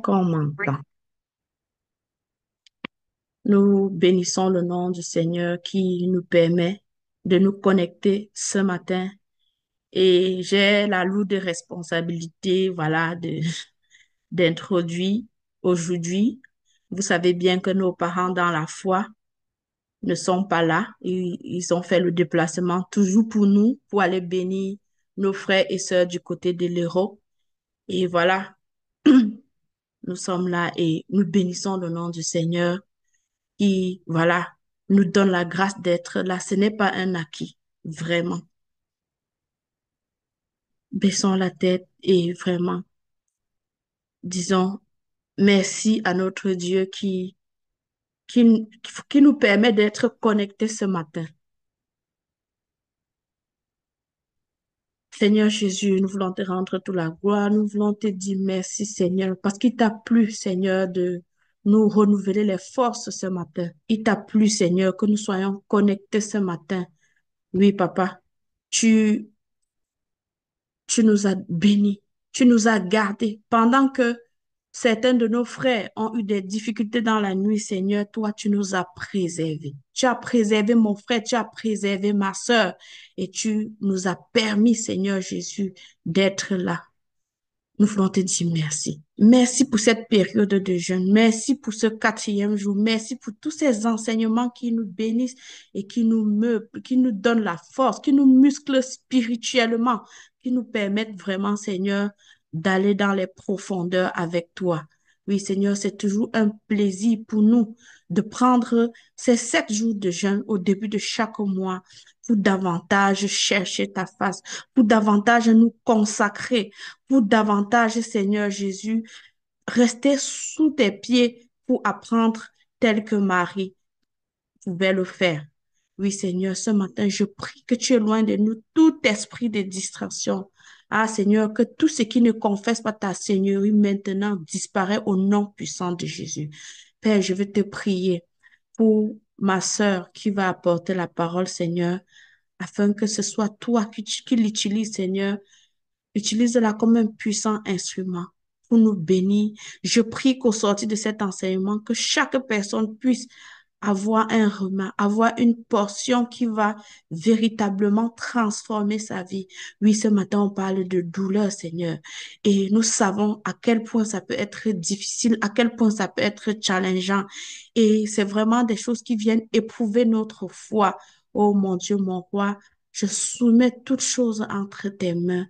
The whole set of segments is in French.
qu'on m'entend. Nous bénissons le nom du Seigneur qui nous permet de nous connecter ce matin. Et j'ai la lourde responsabilité, voilà, d'introduire aujourd'hui. Vous savez bien que nos parents dans la foi ne sont pas là. Ils ont fait le déplacement toujours pour nous, pour aller bénir nos frères et sœurs du côté de l'Europe. Et voilà, nous sommes là et nous bénissons le nom du Seigneur qui, voilà, nous donne la grâce d'être là. Ce n'est pas un acquis, vraiment. Baissons la tête et vraiment, disons merci à notre Dieu qui, qui nous permet d'être connectés ce matin. Seigneur Jésus, nous voulons te rendre toute la gloire. Nous voulons te dire merci, Seigneur, parce qu'il t'a plu, Seigneur, de nous renouveler les forces ce matin. Il t'a plu, Seigneur, que nous soyons connectés ce matin. Oui, papa, tu tu nous as bénis, tu nous as gardés. Pendant que certains de nos frères ont eu des difficultés dans la nuit, Seigneur, toi, tu nous as préservés. Tu as préservé mon frère, tu as préservé ma sœur et tu nous as permis, Seigneur Jésus, d'être là. Nous voulons te dire merci. Merci pour cette période de jeûne. Merci pour ce quatrième jour. Merci pour tous ces enseignements qui nous bénissent et qui nous meublent, qui nous donnent la force, qui nous musclent spirituellement, qui nous permettent vraiment, Seigneur, d'aller dans les profondeurs avec toi. Oui, Seigneur, c'est toujours un plaisir pour nous de prendre ces 7 jours de jeûne au début de chaque mois pour davantage chercher ta face, pour davantage nous consacrer pour davantage, Seigneur Jésus, rester sous tes pieds pour apprendre tel que Marie pouvait le faire. Oui, Seigneur, ce matin, je prie que tu éloignes de nous tout esprit de distraction. Ah, Seigneur, que tout ce qui ne confesse pas ta Seigneurie maintenant disparaît au nom puissant de Jésus. Père, je veux te prier pour ma sœur qui va apporter la parole, Seigneur, afin que ce soit toi qui l'utilises, Seigneur. Utilise-la comme un puissant instrument pour nous bénir. Je prie qu'au sortir de cet enseignement, que chaque personne puisse avoir un remas, avoir une portion qui va véritablement transformer sa vie. Oui, ce matin, on parle de douleur, Seigneur. Et nous savons à quel point ça peut être difficile, à quel point ça peut être challengeant. Et c'est vraiment des choses qui viennent éprouver notre foi. Oh mon Dieu, mon roi, je soumets toutes choses entre tes mains.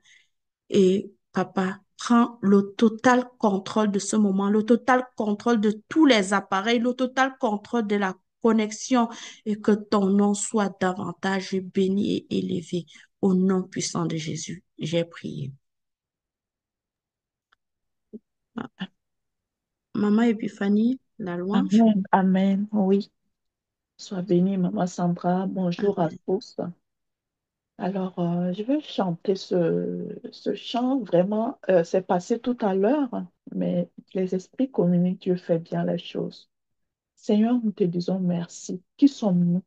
Et papa, prends le total contrôle de ce moment, le total contrôle de tous les appareils, le total contrôle de la connexion et que ton nom soit davantage béni et élevé. Au nom puissant de Jésus, j'ai prié. Maman Epiphanie, la louange. Amen, amen, oui. Sois bénie, Maman Sandra. Bonjour à Amen. tous. Alors, je vais chanter ce chant. Vraiment, c'est passé tout à l'heure, mais les esprits communiquent, Dieu fait bien les choses. Seigneur, nous te disons merci. Qui sommes-nous?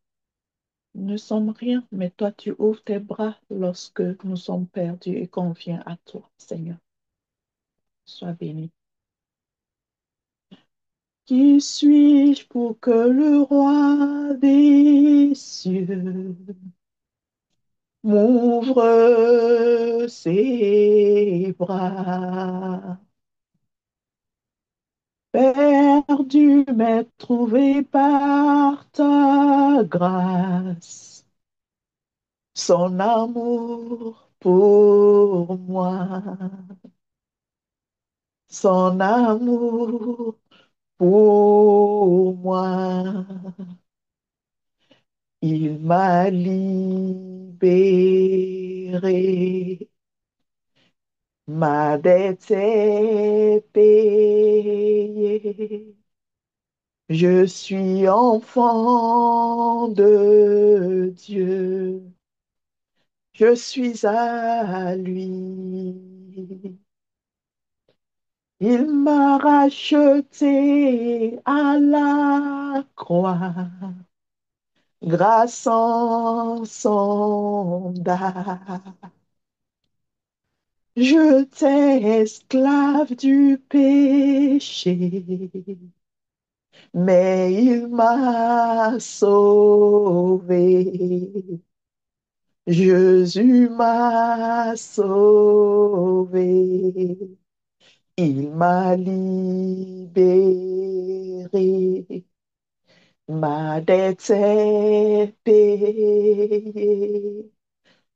Nous ne sommes rien, mais toi, tu ouvres tes bras lorsque nous sommes perdus et qu'on vient à toi, Seigneur. Sois béni. Qui suis-je pour que le roi des cieux m'ouvre ses bras? Perdu, mais trouvé par ta grâce, son amour pour moi, son amour pour moi. Il m'a libéré, ma dette est payée. Je suis enfant de Dieu, je suis à lui. Il m'a racheté à la croix, grâce sans sondage. Je t'ai esclave du péché, mais il m'a sauvé. Jésus m'a sauvé. Il m'a libéré. Ma dette est payée.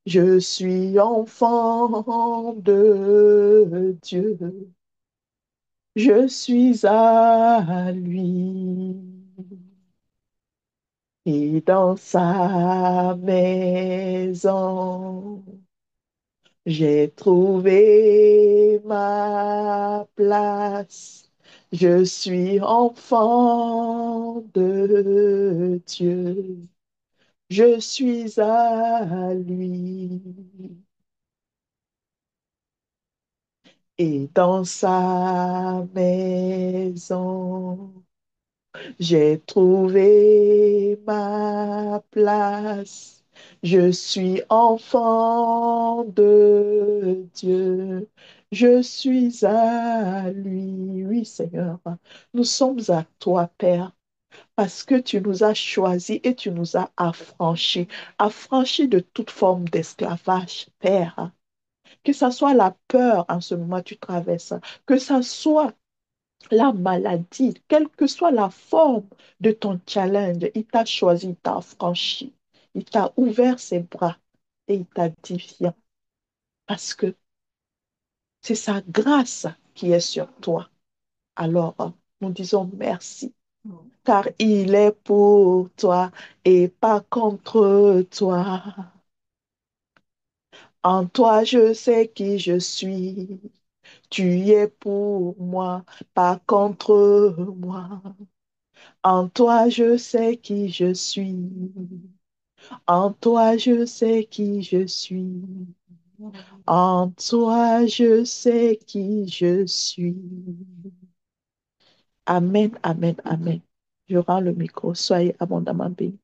Je suis enfant de Dieu. Je suis à lui. Et dans sa maison, j'ai trouvé ma place. Je suis enfant de Dieu. Je suis à lui. Et dans sa maison, j'ai trouvé ma place. Je suis enfant de Dieu. Je suis à lui. Oui, Seigneur. Nous sommes à toi, Père, parce que tu nous as choisis et tu nous as affranchis. Affranchis de toute forme d'esclavage, Père. Que ça soit la peur en ce moment que tu traverses, que ça soit la maladie, quelle que soit la forme de ton challenge, il t'a choisi, il t'a affranchi, il t'a ouvert ses bras et il t'a dit viens. Parce que c'est sa grâce qui est sur toi. Alors, nous disons merci, car il est pour toi et pas contre toi. En toi, je sais qui je suis. Tu es pour moi, pas contre moi. En toi, je sais qui je suis. En toi, je sais qui je suis. En toi, je sais qui je suis. Amen, amen, amen. Je rends le micro. Soyez abondamment bénis.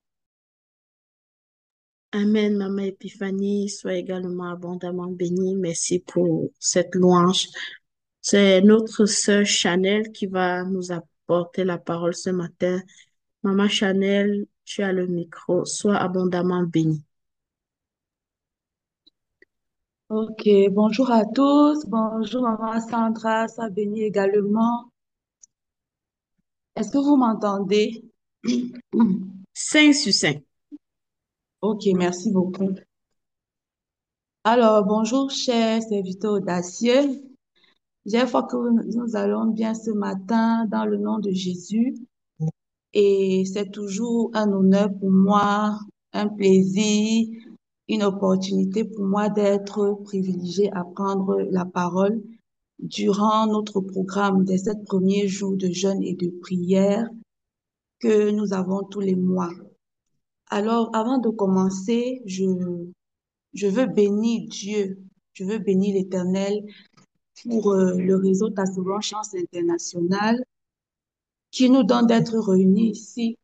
Amen, Maman Épiphanie, sois également abondamment bénie. Merci pour cette louange. C'est notre sœur Chanel qui va nous apporter la parole ce matin. Maman Chanel, tu as le micro. Sois abondamment bénie. Ok, bonjour à tous. Bonjour Maman Sandra, ça bénit également. Est-ce que vous m'entendez? 5 sur 5. Ok, merci beaucoup. Alors, bonjour chers serviteurs audacieux. J'espère que nous allons bien ce matin dans le nom de Jésus. Et c'est toujours un honneur pour moi, un plaisir, une opportunité pour moi d'être privilégiée à prendre la parole durant notre programme des 7 premiers jours de jeûne et de prière que nous avons tous les mois. Alors, avant de commencer, je veux bénir Dieu, je veux bénir l'Éternel pour le réseau Tassoron Chance Internationale qui nous donne d'être réunis ici.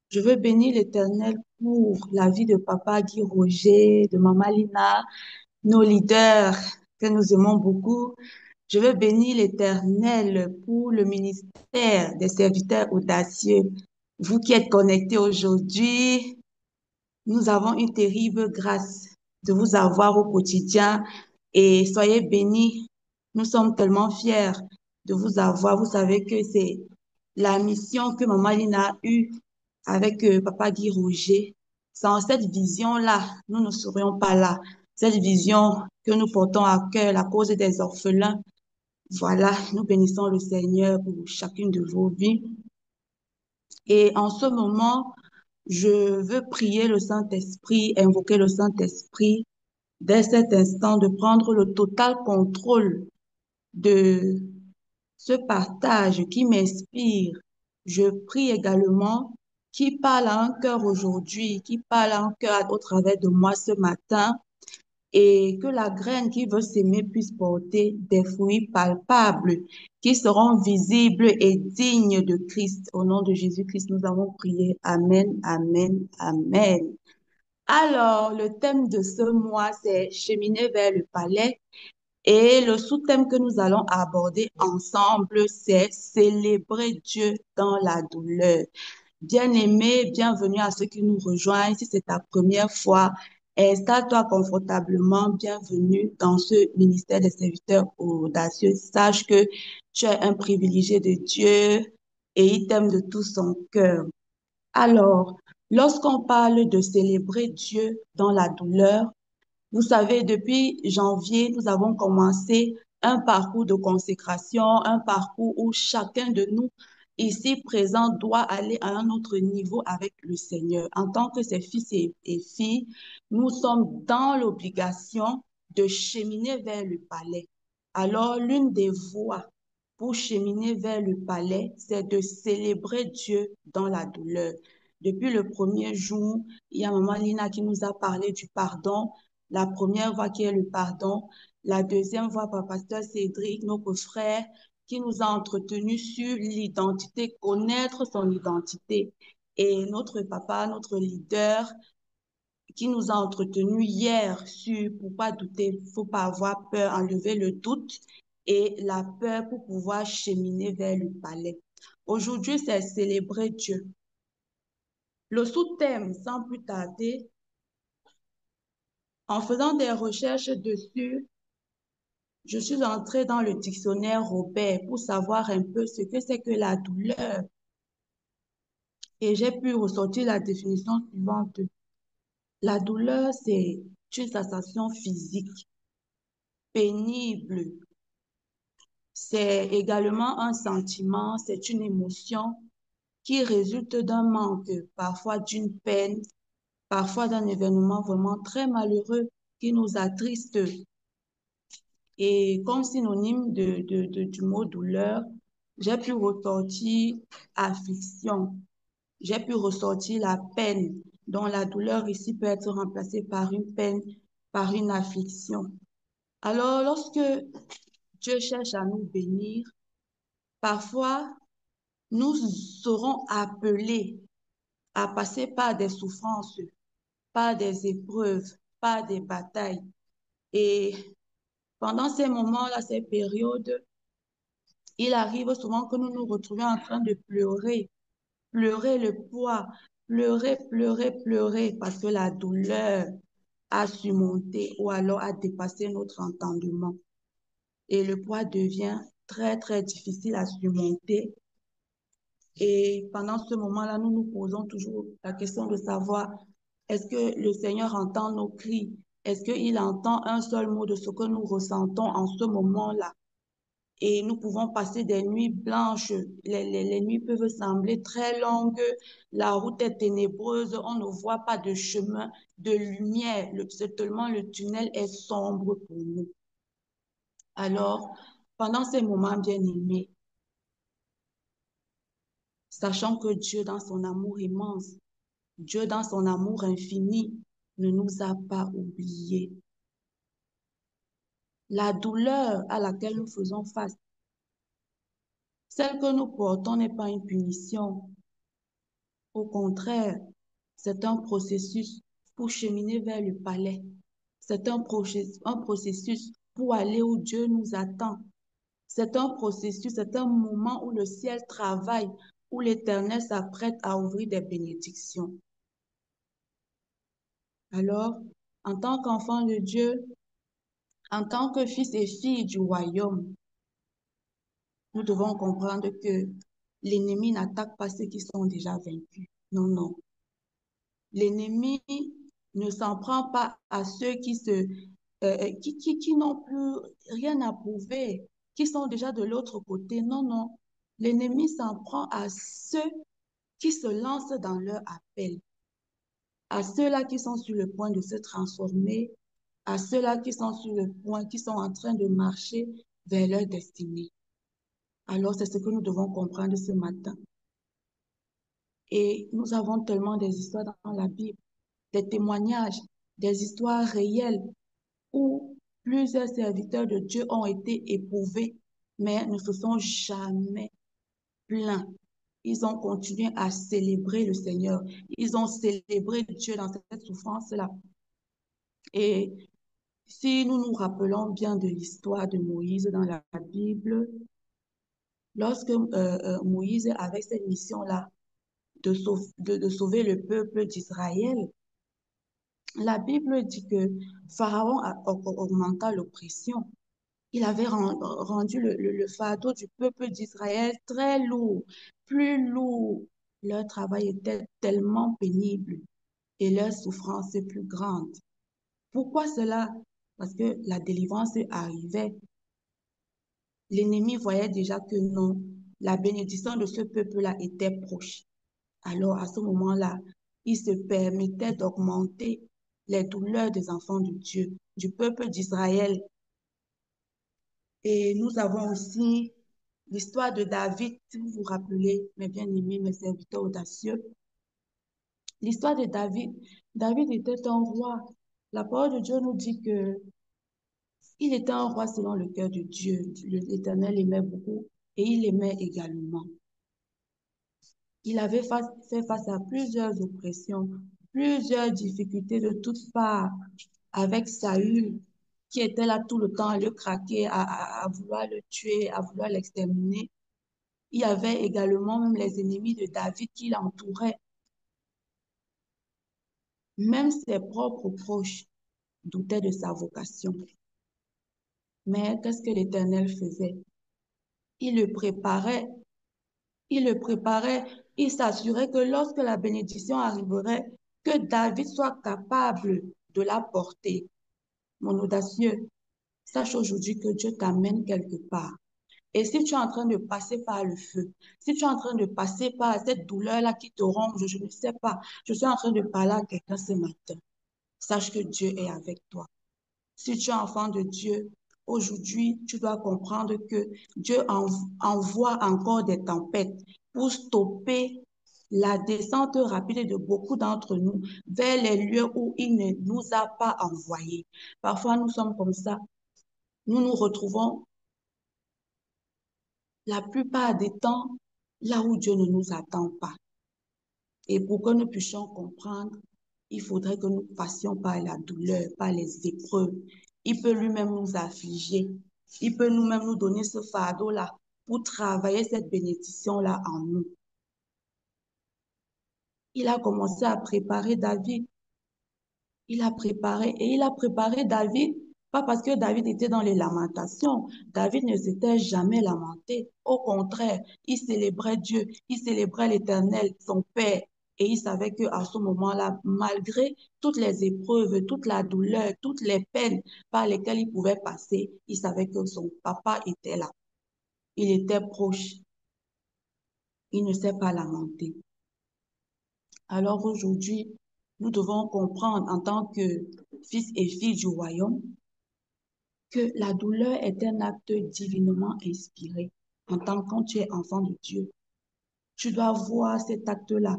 Je veux bénir l'Éternel pour la vie de Papa Guy Roger, de Maman Lina, nos leaders que nous aimons beaucoup. Je veux bénir l'Éternel pour le ministère des serviteurs audacieux. Vous qui êtes connectés aujourd'hui, nous avons une terrible grâce de vous avoir au quotidien et soyez bénis. Nous sommes tellement fiers de vous avoir. Vous savez que c'est la mission que Maman Lina a eue avec Papa Guy Roger. Sans cette vision-là, nous ne serions pas là. Cette vision que nous portons à cœur, la cause des orphelins. Voilà, nous bénissons le Seigneur pour chacune de vos vies. Et en ce moment, je veux prier le Saint-Esprit, invoquer le Saint-Esprit dès cet instant de prendre le total contrôle de ce partage qui m'inspire. Je prie également qui parle à un cœur aujourd'hui, qui parle à un cœur au travers de moi ce matin, et que la graine qui veut s'aimer puisse porter des fruits palpables qui seront visibles et dignes de Christ. Au nom de Jésus-Christ, nous avons prié. Amen, amen, amen. Alors, le thème de ce mois, c'est cheminer vers le palais. Et le sous-thème que nous allons aborder ensemble, c'est célébrer Dieu dans la douleur. Bien-aimé, bienvenue à ceux qui nous rejoignent. Si c'est ta première fois, installe-toi confortablement. Bienvenue dans ce ministère des serviteurs audacieux. Sache que tu es un privilégié de Dieu et il t'aime de tout son cœur. Alors, lorsqu'on parle de célébrer Dieu dans la douleur, vous savez, depuis janvier, nous avons commencé un parcours de consécration, un parcours où chacun de nous ici présent doit aller à un autre niveau avec le Seigneur. En tant que ses fils et filles, nous sommes dans l'obligation de cheminer vers le palais. Alors, l'une des voies pour cheminer vers le palais, c'est de célébrer Dieu dans la douleur. Depuis le premier jour, il y a Maman Lina qui nous a parlé du pardon. La première voie qui est le pardon. La deuxième voie par Pasteur Cédric, notre frère, qui nous a entretenus sur l'identité, connaître son identité. Et notre papa, notre leader, qui nous a entretenus hier sur pourquoi douter, faut pas avoir peur, enlever le doute et la peur pour pouvoir cheminer vers le palais. Aujourd'hui, c'est célébrer Dieu. Le sous-thème, sans plus tarder, en faisant des recherches dessus, je suis entrée dans le dictionnaire Robert pour savoir un peu ce que c'est que la douleur. Et j'ai pu ressortir la définition suivante. La douleur, c'est une sensation physique pénible. C'est également un sentiment, c'est une émotion qui résulte d'un manque, parfois d'une peine, parfois d'un événement vraiment très malheureux qui nous attriste. Et comme synonyme du mot douleur, j'ai pu ressortir affliction, j'ai pu ressortir la peine, dont la douleur ici peut être remplacée par une peine, par une affliction. Alors, lorsque Dieu cherche à nous bénir, parfois, nous serons appelés à passer par des souffrances, par des épreuves, par des batailles. Et pendant ces moments-là, ces périodes, il arrive souvent que nous nous retrouvions en train de pleurer, pleurer le poids, pleurer, pleurer, pleurer, parce que la douleur a surmonté ou alors a dépassé notre entendement. Et le poids devient très, très difficile à surmonter. Et pendant ce moment-là, nous nous posons toujours la question de savoir, est-ce que le Seigneur entend nos cris? Est-ce qu'il entend un seul mot de ce que nous ressentons en ce moment-là? Et nous pouvons passer des nuits blanches. Les nuits peuvent sembler très longues. La route est ténébreuse. On ne voit pas de chemin, de lumière. Seulement le tunnel est sombre pour nous. Alors, pendant ces moments bien-aimés, sachant que Dieu, dans son amour immense, Dieu, dans son amour infini, ne nous a pas oubliés. La douleur à laquelle nous faisons face, celle que nous portons n'est pas une punition. Au contraire, c'est un processus pour cheminer vers le palais. C'est un processus pour aller où Dieu nous attend. C'est un processus, c'est un moment où le ciel travaille, où l'Éternel s'apprête à ouvrir des bénédictions. Alors, en tant qu'enfant de Dieu, en tant que fils et filles du royaume, nous devons comprendre que l'ennemi n'attaque pas ceux qui sont déjà vaincus. Non, non. L'ennemi ne s'en prend pas à ceux qui n'ont plus rien à prouver, qui sont déjà de l'autre côté. Non, non. L'ennemi s'en prend à ceux qui se lancent dans leur appel, à ceux-là qui sont sur le point de se transformer, à ceux-là qui sont sur le point, qui sont en train de marcher vers leur destinée. Alors, c'est ce que nous devons comprendre ce matin. Et nous avons tellement des histoires dans la Bible, des témoignages, des histoires réelles où plusieurs serviteurs de Dieu ont été éprouvés, mais ne se sont jamais plaints. Ils ont continué à célébrer le Seigneur. Ils ont célébré Dieu dans cette souffrance-là. Et Si nous nous rappelons bien de l'histoire de Moïse dans la Bible, lorsque Moïse avait cette mission-là de sauver le peuple d'Israël, la Bible dit que Pharaon augmenta l'oppression. Il avait rendu le fardeau du peuple d'Israël très lourd, plus lourd. Leur travail était tellement pénible et leur souffrance plus grande. Pourquoi cela? Parce que la délivrance arrivait. L'ennemi voyait déjà que non, la bénédiction de ce peuple-là était proche. Alors, à ce moment-là, il se permettait d'augmenter les douleurs des enfants de Dieu, du peuple d'Israël. Et nous avons aussi l'histoire de David, si vous vous rappelez, mes bien-aimés, mes serviteurs audacieux. L'histoire de David, David était un roi. La parole de Dieu nous dit que il était un roi selon le cœur de Dieu. L'Éternel aimait beaucoup et il aimait également. Il avait fait face à plusieurs oppressions, plusieurs difficultés de toutes parts avec Saül, qui était là tout le temps à le craquer, à vouloir le tuer, à vouloir l'exterminer. Il y avait également même les ennemis de David qui l'entouraient. Même ses propres proches doutaient de sa vocation. Mais qu'est-ce que l'Éternel faisait? Il le préparait, il le préparait, il s'assurait que lorsque la bénédiction arriverait, que David soit capable de la porter. Mon audacieux, sache aujourd'hui que Dieu t'amène quelque part. Et si tu es en train de passer par le feu, si tu es en train de passer par cette douleur-là qui te ronge, je ne sais pas, je suis en train de parler à quelqu'un ce matin. Sache que Dieu est avec toi. Si tu es enfant de Dieu, aujourd'hui, tu dois comprendre que Dieu envoie encore des tempêtes pour stopper la descente rapide de beaucoup d'entre nous vers les lieux où il ne nous a pas envoyés. Parfois, nous sommes comme ça. Nous nous retrouvons la plupart des temps là où Dieu ne nous attend pas. Et pour que nous puissions comprendre, il faudrait que nous passions par la douleur, par les épreuves. Il peut lui-même nous affliger. Il peut nous-même nous donner ce fardeau-là pour travailler cette bénédiction-là en nous. Il a commencé à préparer David. Il a préparé David, pas parce que David était dans les lamentations. David ne s'était jamais lamenté. Au contraire, il célébrait Dieu, il célébrait l'Éternel, son Père. Et il savait qu'à ce moment-là, malgré toutes les épreuves, toute la douleur, toutes les peines par lesquelles il pouvait passer, il savait que son papa était là. Il était proche. Il ne s'est pas lamenté. Alors aujourd'hui, nous devons comprendre en tant que fils et filles du royaume que la douleur est un acte divinement inspiré. En tant que quand tu es enfant de Dieu, tu dois voir cet acte-là,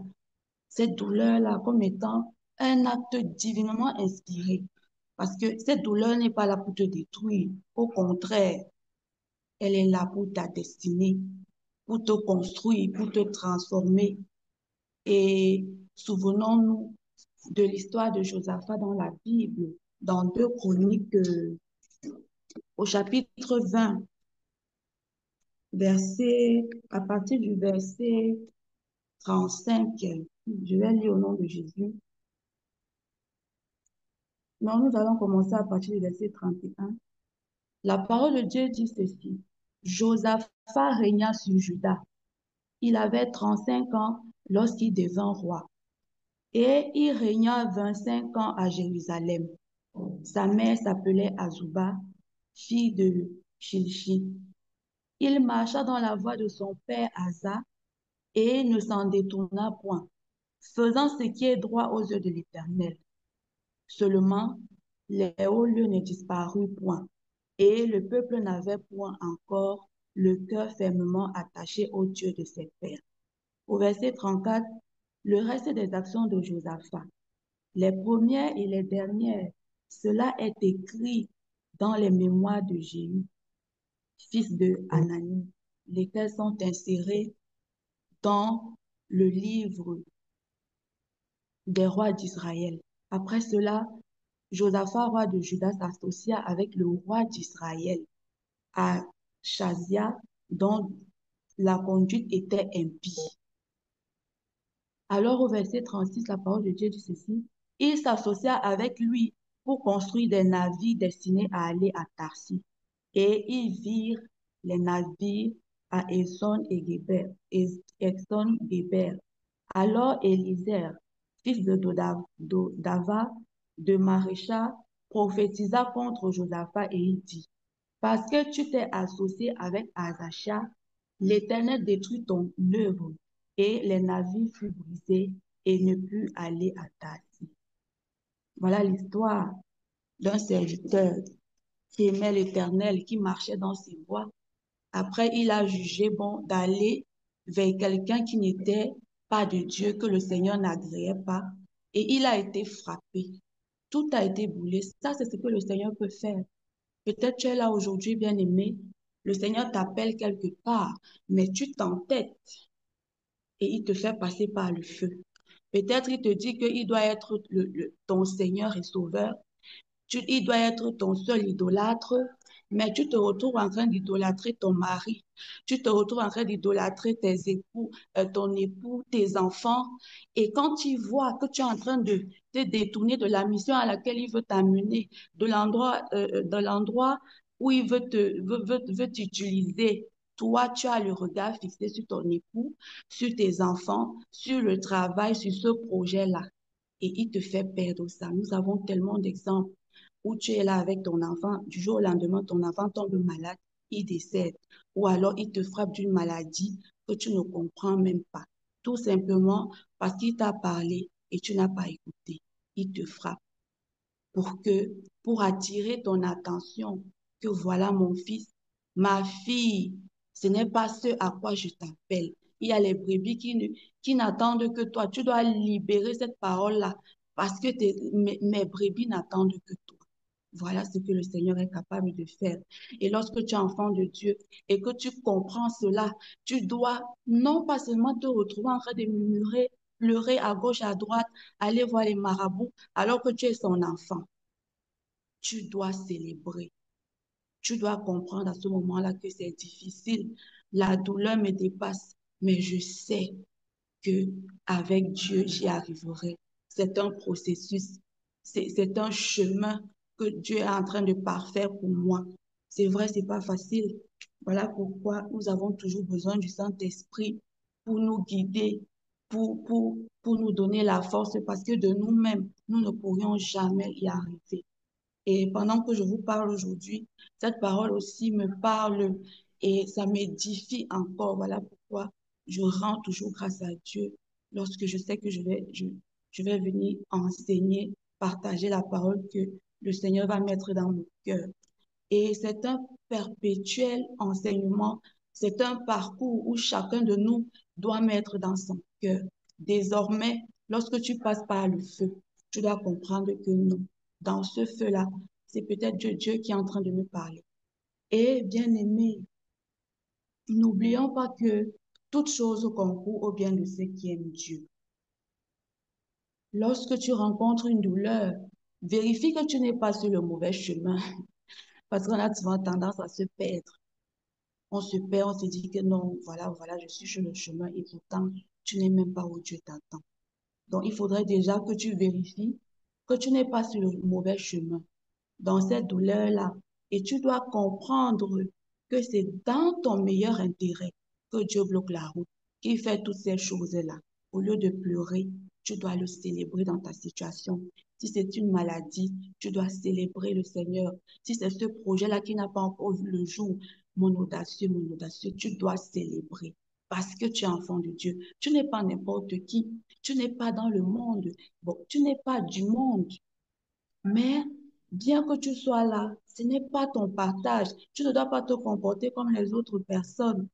cette douleur-là comme étant un acte divinement inspiré. Parce que cette douleur n'est pas là pour te détruire. Au contraire, elle est là pour ta destinée, pour te construire, pour te transformer. Et souvenons-nous de l'histoire de Josaphat dans la Bible, dans 2 Chroniques, au chapitre 20, à partir du verset 35. Je vais lire au nom de Jésus. Non, nous allons commencer à partir du verset 31. La parole de Dieu dit ceci. Josaphat régna sur Juda. Il avait 35 ans lorsqu'il devint roi. Et il régna 25 ans à Jérusalem. Sa mère s'appelait Azouba, fille de Shilchi. Il marcha dans la voie de son père Asa et ne s'en détourna point, faisant ce qui est droit aux yeux de l'Éternel. Seulement, les hauts lieux ne disparurent point, et le peuple n'avait point encore le cœur fermement attaché au Dieu de ses pères. Au verset 34, le reste des actions de Josaphat, les premières et les dernières, cela est écrit dans les mémoires de Jéhu, fils de Hanani, lesquels sont insérés dans le livre des rois d'Israël. Après cela, Josaphat, roi de Juda, s'associa avec le roi d'Israël, Achazia, dont la conduite était impie. Alors au verset 36, la parole de Dieu dit ceci, il s'associa avec lui pour construire des navires destinés à aller à Tarsis. Et ils virent les navires à Eson-Géber. Alors Élisère, fils de Dodava, de Maréchal, prophétisa contre Josaphat et il dit, parce que tu t'es associé avec Azachia, l'Éternel détruit ton œuvre. Et les navires furent brisés et ne purent aller à Tarsis. Voilà l'histoire d'un serviteur qui aimait l'Éternel, qui marchait dans ses voies. Après, il a jugé bon d'aller vers quelqu'un qui n'était pas de Dieu, que le Seigneur n'agréait pas, et il a été frappé. Tout a été brûlé. Ça, c'est ce que le Seigneur peut faire. Peut-être tu es là aujourd'hui, bien-aimé. Le Seigneur t'appelle quelque part, mais tu t'entêtes et il te fait passer par le feu. Peut-être il te dit qu'il doit être ton Seigneur et Sauveur, il doit être ton seul idolâtre, mais tu te retrouves en train d'idolâtrer ton mari, tu te retrouves en train d'idolâtrer tes époux, ton époux, tes enfants, et quand il voit que tu es en train de te détourner de la mission à laquelle il veut t'amener, de l'endroit où il veut t'utiliser, toi, tu as le regard fixé sur ton époux, sur tes enfants, sur le travail, sur ce projet-là. Et il te fait perdre ça. Nous avons tellement d'exemples où tu es là avec ton enfant, du jour au lendemain, ton enfant tombe malade, il décède, ou alors il te frappe d'une maladie que tu ne comprends même pas. Tout simplement parce qu'il t'a parlé et tu n'as pas écouté. Il te frappe pour attirer ton attention que voilà mon fils, ma fille, ce n'est pas ce à quoi je t'appelle. Il y a les brebis qui n'attendent que toi. Tu dois libérer cette parole-là parce que mes brebis n'attendent que toi. Voilà ce que le Seigneur est capable de faire. Et lorsque tu es enfant de Dieu et que tu comprends cela, tu dois non pas seulement te retrouver en train de murmurer, pleurer à gauche, à droite, aller voir les marabouts alors que tu es son enfant. Tu dois célébrer. Tu dois comprendre à ce moment-là que c'est difficile. La douleur me dépasse, mais je sais que avec Dieu, j'y arriverai. C'est un processus, c'est un chemin que Dieu est en train de parfaire pour moi. C'est vrai, c'est pas facile. Voilà pourquoi nous avons toujours besoin du Saint-Esprit pour nous guider, pour nous donner la force, parce que de nous-mêmes, nous ne pourrions jamais y arriver. Et pendant que je vous parle aujourd'hui, cette parole aussi me parle et ça m'édifie encore. Voilà pourquoi je rends toujours grâce à Dieu lorsque je sais que je vais venir enseigner, partager la parole que le Seigneur va mettre dans mon cœur. Et c'est un perpétuel enseignement, c'est un parcours où chacun de nous doit mettre dans son cœur. Désormais, lorsque tu passes par le feu, tu dois comprendre que non, dans ce feu-là, c'est peut-être Dieu qui est en train de me parler. Et bien aimé, n'oublions pas que toute chose concourt au bien de ceux qui aiment Dieu. Lorsque tu rencontres une douleur, vérifie que tu n'es pas sur le mauvais chemin, parce qu'on a souvent tendance à se perdre. On se perd, on se dit que non, voilà, je suis sur le chemin et pourtant, tu n'es même pas où Dieu t'attend. Donc, il faudrait déjà que tu vérifies que tu n'es pas sur le mauvais chemin dans cette douleur-là. Et tu dois comprendre que c'est dans ton meilleur intérêt que Dieu bloque la route, qu'il fait toutes ces choses-là. Au lieu de pleurer, tu dois le célébrer dans ta situation. Si c'est une maladie, tu dois célébrer le Seigneur. Si c'est ce projet-là qui n'a pas encore vu le jour, mon audacieux, tu dois célébrer parce que tu es enfant de Dieu. Tu n'es pas n'importe qui. Tu n'es pas dans le monde. Bon, tu n'es pas du monde. Mais bien que tu sois là, ce n'est pas ton partage. Tu ne dois pas te comporter comme les autres personnes.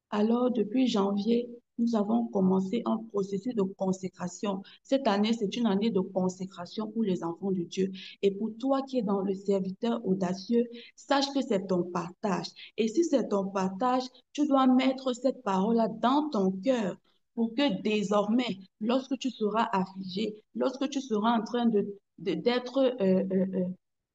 Alors, depuis janvier, nous avons commencé un processus de consécration. Cette année, c'est une année de consécration pour les enfants de Dieu. Et pour toi qui es dans le serviteur audacieux, sache que c'est ton partage. Et si c'est ton partage, tu dois mettre cette parole-là dans ton cœur pour que désormais, lorsque tu seras affligé, lorsque tu seras en train d'être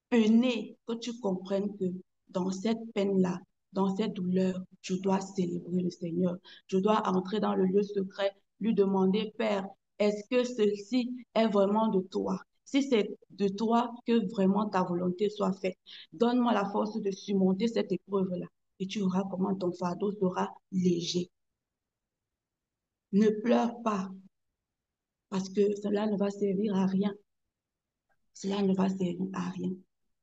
peiné, que tu comprennes que dans cette peine-là, dans cette douleur, je dois célébrer le Seigneur. Je dois entrer dans le lieu secret, lui demander, Père, est-ce que ceci est vraiment de toi? Si c'est de toi, que vraiment ta volonté soit faite. Donne-moi la force de surmonter cette épreuve-là. Et tu verras comment ton fardeau sera léger. Ne pleure pas, parce que cela ne va servir à rien. Cela ne va servir à rien.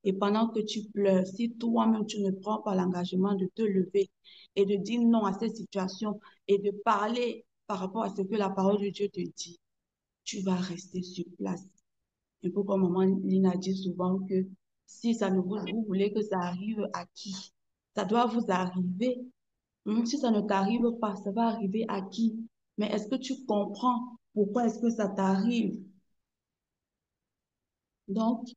Et pendant que tu pleures, si toi-même tu ne prends pas l'engagement de te lever et de dire non à cette situation et de parler par rapport à ce que la parole de Dieu te dit, tu vas rester sur place. Un peu comme maman Lina dit souvent que si ça ne vous voulez que ça arrive à qui? Ça doit vous arriver. Si ça ne t'arrive pas, ça va arriver à qui? Mais est-ce que tu comprends pourquoi est-ce que ça t'arrive? Donc,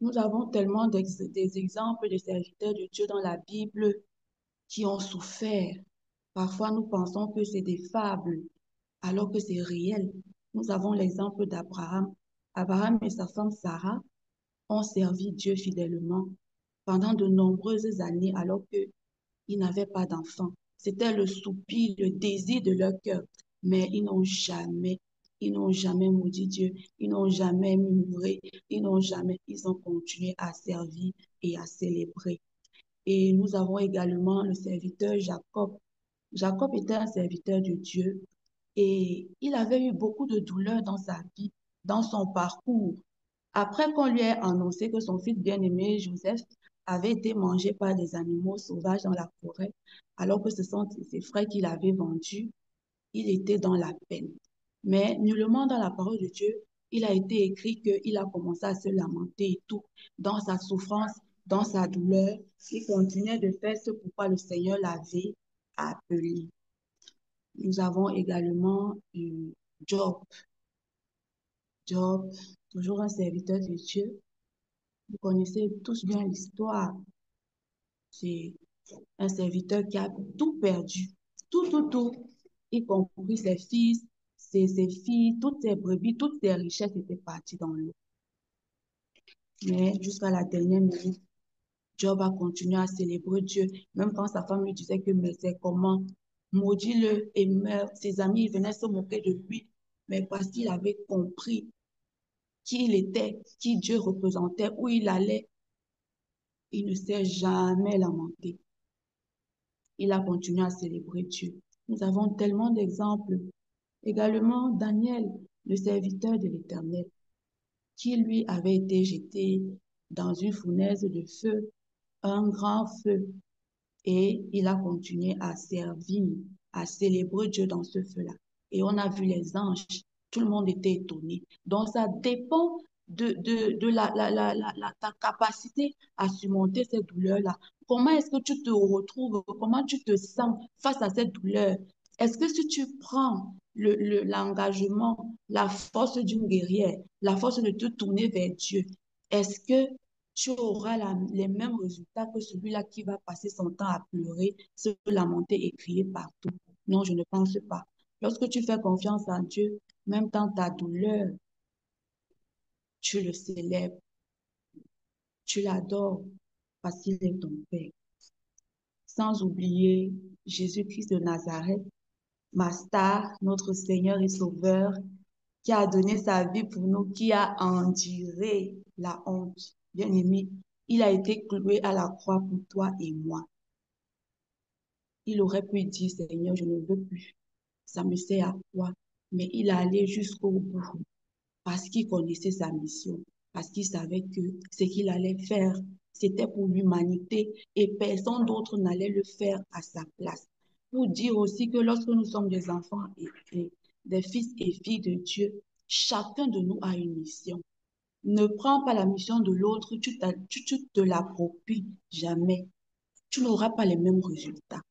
nous avons tellement des exemples de serviteurs de Dieu dans la Bible qui ont souffert. Parfois, nous pensons que c'est des fables, alors que c'est réel. Nous avons l'exemple d'Abraham. Abraham et sa femme Sarah ont servi Dieu fidèlement pendant de nombreuses années, alors qu'ils n'avaient pas d'enfants. C'était le soupir, le désir de leur cœur. Mais ils n'ont jamais maudit Dieu, ils n'ont jamais murmuré, ils ont continué à servir et à célébrer. Et nous avons également le serviteur Jacob. Jacob était un serviteur de Dieu et il avait eu beaucoup de douleurs dans sa vie, dans son parcours. Après qu'on lui ait annoncé que son fils bien-aimé Joseph avait été mangé par des animaux sauvages dans la forêt, alors que ce sont ses frères qui l'avaient vendu, il était dans la peine. Mais nullement dans la parole de Dieu, il a été écrit qu'il a commencé à se lamenter et tout. Dans sa souffrance, dans sa douleur, il continuait de faire ce pourquoi le Seigneur l'avait appelé. Nous avons également Job. Job, toujours un serviteur de Dieu. Vous connaissez tous bien l'histoire. C'est un serviteur qui a tout perdu. Tout. Y compris ses fils, ses filles, toutes ses brebis, toutes ses richesses étaient parties dans l'eau. Mais jusqu'à la dernière minute, Job a continué à célébrer Dieu, même quand sa femme lui disait que mais c'est comment, maudit-le et meurt. Ses amis venaient se moquer de lui, mais parce qu'il avait compris qui il était, qui Dieu représentait, où il allait, il ne s'est jamais lamenté. Il a continué à célébrer Dieu. Nous avons tellement d'exemples. Également, Daniel, le serviteur de l'Éternel, qui lui avait été jeté dans une fournaise de feu, un grand feu, et il a continué à servir, à célébrer Dieu dans ce feu-là. Et on a vu les anges, tout le monde était étonné. Donc ça dépend de ta capacité à surmonter cette douleur-là. Comment est-ce que tu te retrouves, comment tu te sens face à cette douleur? Est-ce que si tu prends l'engagement, la force d'une guerrière, la force de te tourner vers Dieu, est-ce que tu auras les mêmes résultats que celui-là qui va passer son temps à pleurer, se lamenter et crier partout? Non, je ne pense pas. Lorsque tu fais confiance en Dieu, même dans ta douleur, tu le célèbres, tu l'adores parce qu'il est ton Père. Sans oublier Jésus-Christ de Nazareth, ma star, notre Seigneur et Sauveur, qui a donné sa vie pour nous, qui a enduré la honte. Bien-aimé, il a été cloué à la croix pour toi et moi. Il aurait pu dire, Seigneur, je ne veux plus. Ça me sert à quoi? Mais il est allé jusqu'au bout parce qu'il connaissait sa mission, parce qu'il savait que ce qu'il allait faire, c'était pour l'humanité et personne d'autre n'allait le faire à sa place. Pour dire aussi que lorsque nous sommes des enfants et des fils et filles de Dieu, chacun de nous a une mission. Ne prends pas la mission de l'autre, tu te l'appropries jamais. Tu n'auras pas les mêmes résultats.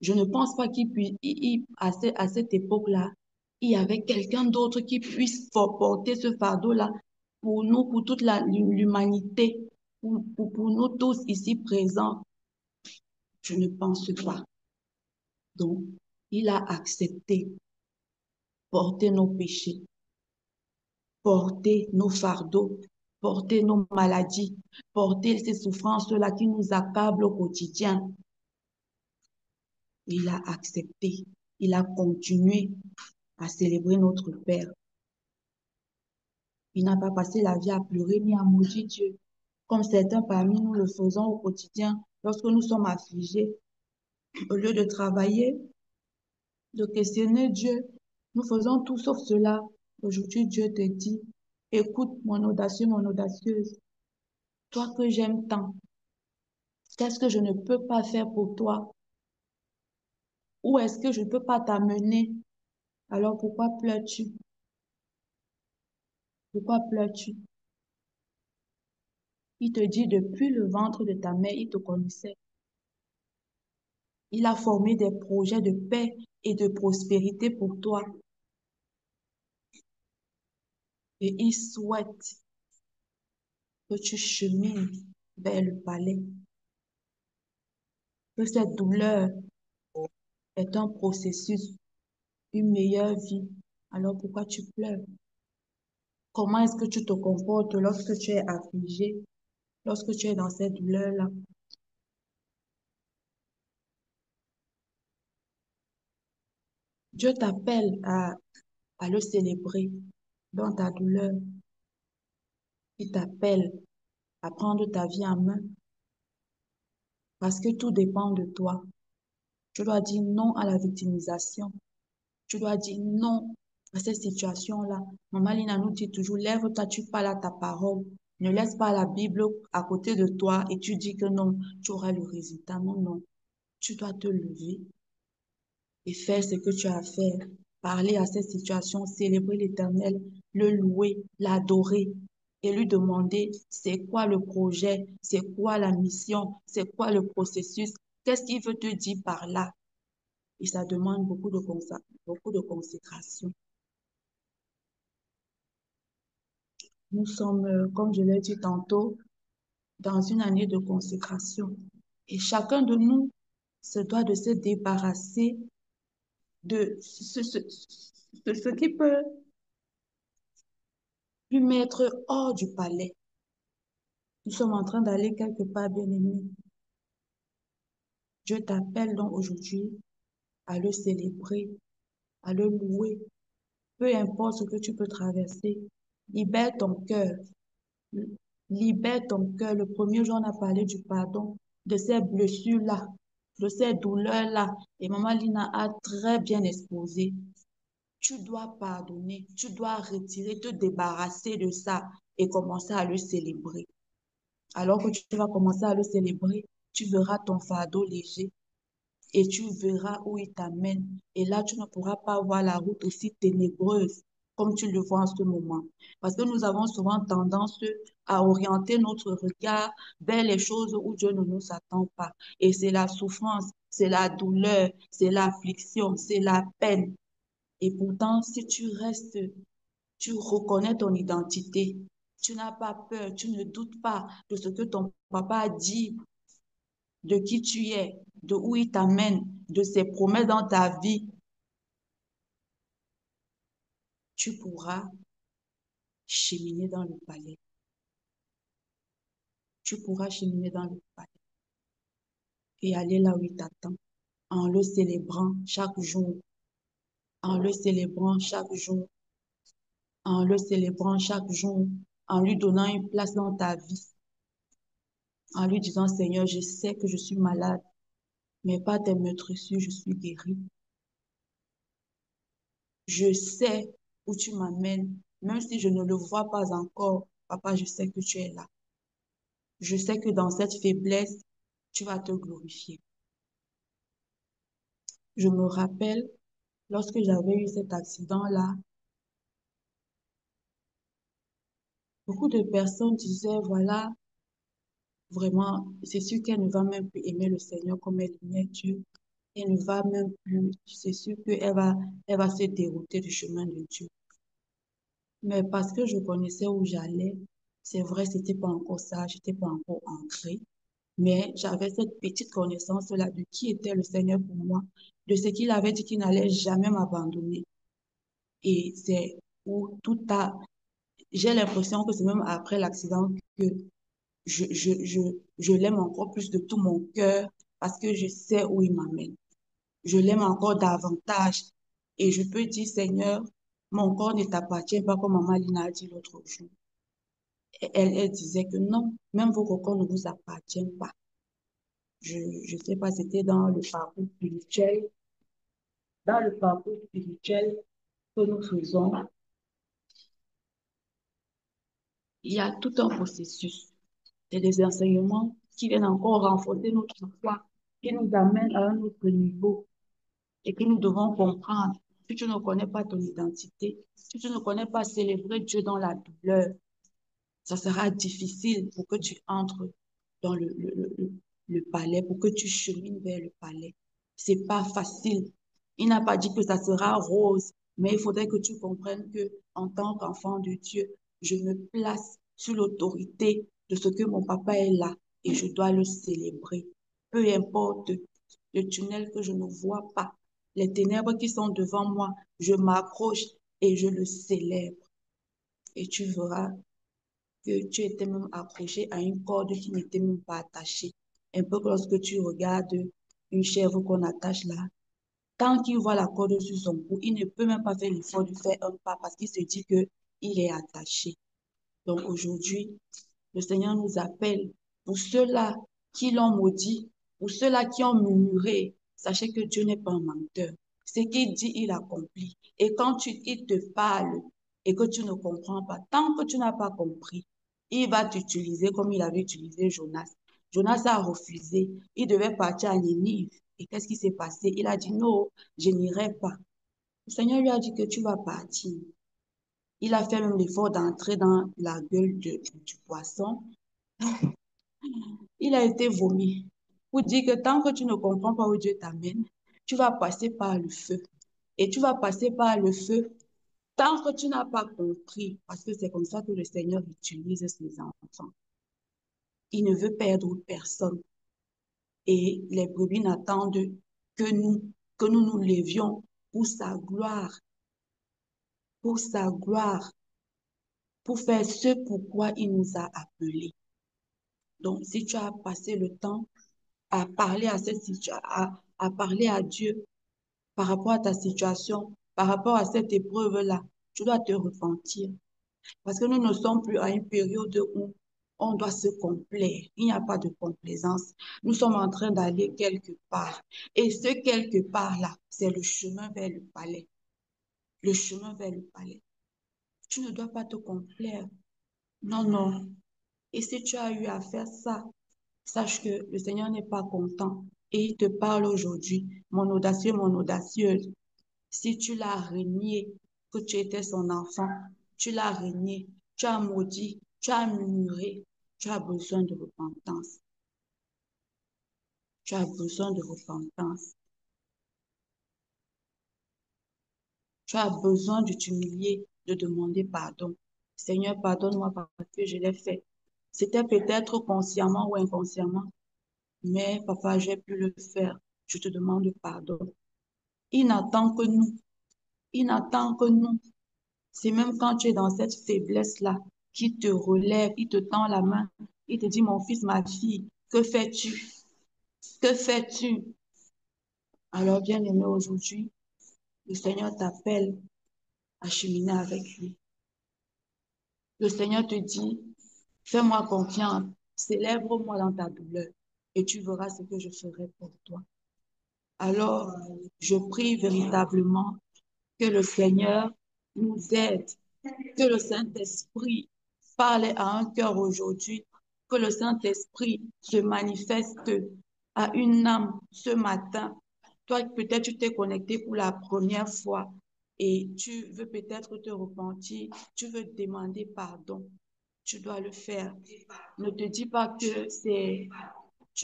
Je ne pense pas qu'il puisse, à cette époque-là, il y avait quelqu'un d'autre qui puisse porter ce fardeau-là pour nous, pour toute l'humanité, pour nous tous ici présents. Je ne pense pas. Donc, il a accepté porter nos péchés. porter nos fardeaux, porter nos maladies, porter ces souffrances-là qui nous accablent au quotidien. Il a accepté, il a continué à célébrer notre Père. Il n'a pas passé la vie à pleurer ni à maudire Dieu, comme certains parmi nous le faisons au quotidien lorsque nous sommes affligés. Au lieu de travailler, de questionner Dieu, nous faisons tout sauf cela. Aujourd'hui, Dieu te dit, écoute mon audacieux, mon audacieuse, toi que j'aime tant, qu'est-ce que je ne peux pas faire pour toi? Où est-ce que je ne peux pas t'amener? Alors pourquoi pleures-tu? Pourquoi pleures-tu? Il te dit depuis le ventre de ta mère, il te connaissait. Il a formé des projets de paix et de prospérité pour toi. Et il souhaite que tu chemines vers le palais. Que cette douleur est un processus, une meilleure vie. Alors pourquoi tu pleures? Comment est-ce que tu te comportes lorsque tu es affligé, lorsque tu es dans cette douleur-là? Dieu t'appelle à le célébrer dans ta douleur. Il t'appelle à prendre ta vie en main parce que tout dépend de toi. Tu dois dire non à la victimisation. Tu dois dire non à cette situation-là. Maman Lina nous dit toujours, lève-toi, tu parles à ta parole. Ne laisse pas la Bible à côté de toi et tu dis que non, tu auras le résultat. Non, non. Tu dois te lever et faire ce que tu as à faire. Parler à cette situation, célébrer l'Éternel, le louer, l'adorer et lui demander c'est quoi le projet, c'est quoi la mission, c'est quoi le processus, qu'est-ce qu'il veut te dire par là. Et ça demande beaucoup de consécration. Nous sommes, comme je l'ai dit tantôt, dans une année de consécration. Et chacun de nous se doit de se débarrasser de ce qui peut lui mettre hors du palais. Nous sommes en train d'aller quelque part, bien-aimé. Dieu t'appelle donc aujourd'hui à le célébrer, à le louer. Peu importe ce que tu peux traverser, libère ton cœur. Libère ton cœur. Le premier jour, on a parlé du pardon, de ces blessures-là, de ces douleurs-là. Et Maman Lina a très bien exposé. Tu dois pardonner, tu dois retirer, te débarrasser de ça et commencer à le célébrer. Alors que tu vas commencer à le célébrer, tu verras ton fardeau léger et tu verras où il t'amène. Et là, tu ne pourras pas voir la route aussi ténébreuse comme tu le vois en ce moment. Parce que nous avons souvent tendance à orienter notre regard vers les choses où Dieu ne nous attend pas. Et c'est la souffrance, c'est la douleur, c'est l'affliction, c'est la peine. Et pourtant, si tu restes, tu reconnais ton identité, tu n'as pas peur, tu ne doutes pas de ce que ton papa a dit, de qui tu es, de où il t'amène, de ses promesses dans ta vie, tu pourras cheminer dans le palais. Tu pourras cheminer dans le palais et aller là où il t'attend en le célébrant chaque jour, en le célébrant chaque jour, en le célébrant chaque jour, en lui donnant une place dans ta vie, en lui disant, Seigneur, je sais que je suis malade, mais par tes meurtrissures, je suis guérie. Je sais où tu m'amènes, même si je ne le vois pas encore. Papa, je sais que tu es là. Je sais que dans cette faiblesse, tu vas te glorifier. Je me rappelle, lorsque j'avais eu cet accident-là, beaucoup de personnes disaient, voilà, vraiment, c'est sûr qu'elle ne va même plus aimer le Seigneur comme elle aimait Dieu. Elle ne va même plus, c'est sûr elle va se dérouter du chemin de Dieu. Mais parce que je connaissais où j'allais, c'est vrai, c'était pas encore ça, j'étais pas encore ancrée, mais j'avais cette petite connaissance-là de qui était le Seigneur pour moi, de ce qu'il avait dit qu'il n'allait jamais m'abandonner. Et c'est où tout a j'ai l'impression que c'est même après l'accident que je, je, je, je l'aime encore plus de tout mon cœur parce que je sais où il m'amène. Je l'aime encore davantage. Et je peux dire, Seigneur, mon corps ne t'appartient pas comme maman Lina a dit l'autre jour. Elle disait que non, même vos corps ne vous appartiennent pas. Je ne sais pas, c'était dans le parcours spirituel. Dans le parcours spirituel que nous faisons, il y a tout un processus. C'est des enseignements qui viennent encore renforcer notre foi, qui nous amènent à un autre niveau et que nous devons comprendre. Si tu ne connais pas ton identité, si tu ne connais pas célébrer Dieu dans la douleur, ça sera difficile pour que tu entres dans le palais, pour que tu chemines vers le palais. C'est pas facile. Il n'a pas dit que ça sera rose, mais il faudrait que tu comprennes que, en tant qu'enfant de Dieu, je me place sous l'autorité de ce que mon papa est là et je dois le célébrer. Peu importe le tunnel que je ne vois pas, les ténèbres qui sont devant moi, je m'accroche et je le célèbre. Et tu verras que tu étais même accroché à une corde qui n'était même pas attachée. Un peu que lorsque tu regardes une chèvre qu'on attache là, tant qu'il voit la corde sur son cou, il ne peut même pas faire l'effort de faire un pas parce qu'il se dit que il est attaché. Donc aujourd'hui, le Seigneur nous appelle pour ceux-là qui l'ont maudit, pour ceux-là qui ont murmuré. Sachez que Dieu n'est pas un menteur. Ce qu'il dit, il accomplit. Et quand il te parle et que tu ne comprends pas, tant que tu n'as pas compris, il va t'utiliser comme il avait utilisé Jonas. Jonas a refusé. Il devait partir à Ninive. Et qu'est-ce qui s'est passé? Il a dit non, je n'irai pas. Le Seigneur lui a dit que tu vas partir. Il a fait même l'effort d'entrer dans la gueule du poisson. Il a été vomi pour dire que tant que tu ne comprends pas où Dieu t'amène, tu vas passer par le feu. Et tu vas passer par le feu tant que tu n'as pas compris, parce que c'est comme ça que le Seigneur utilise ses enfants. Il ne veut perdre personne. Et les brebis n'attendent que nous nous levions pour sa gloire, pour faire ce pourquoi il nous a appelés. Donc, si tu as passé le temps à parler à cette situation, à parler à Dieu par rapport à ta situation, par rapport à cette épreuve-là, tu dois te repentir. Parce que nous ne sommes plus à une période où on doit se complaire. Il n'y a pas de complaisance. Nous sommes en train d'aller quelque part. Et ce quelque part-là, c'est le chemin vers le palais. Le chemin vers le palais. Tu ne dois pas te complaire. Non, non. Et si tu as eu à faire ça, sache que le Seigneur n'est pas content et il te parle aujourd'hui, mon audacieux, mon audacieuse. Si tu l'as renié, que tu étais son enfant, tu l'as renié, tu as maudit, tu as murmuré, tu as besoin de repentance. Tu as besoin de repentance. Tu as besoin de t'humilier, de demander pardon. Seigneur, pardonne-moi parce que je l'ai fait. C'était peut-être consciemment ou inconsciemment, mais papa, j'ai pu le faire. Je te demande pardon. Il n'attend que nous. Il n'attend que nous. C'est même quand tu es dans cette faiblesse-là qu'il te relève, il te tend la main, il te dit, mon fils, ma fille, que fais-tu? Que fais-tu? Alors, bien-aimé, aujourd'hui, le Seigneur t'appelle à cheminer avec lui. Le Seigneur te dit, fais-moi confiance, célèbre-moi dans ta douleur et tu verras ce que je ferai pour toi. Alors, je prie véritablement que le Seigneur nous aide, que le Saint-Esprit parle à un cœur aujourd'hui, que le Saint-Esprit se manifeste à une âme ce matin. Toi, peut-être tu t'es connecté pour la première fois et tu veux peut-être te repentir, tu veux demander pardon. Tu dois le faire. Ne te dis pas que tu es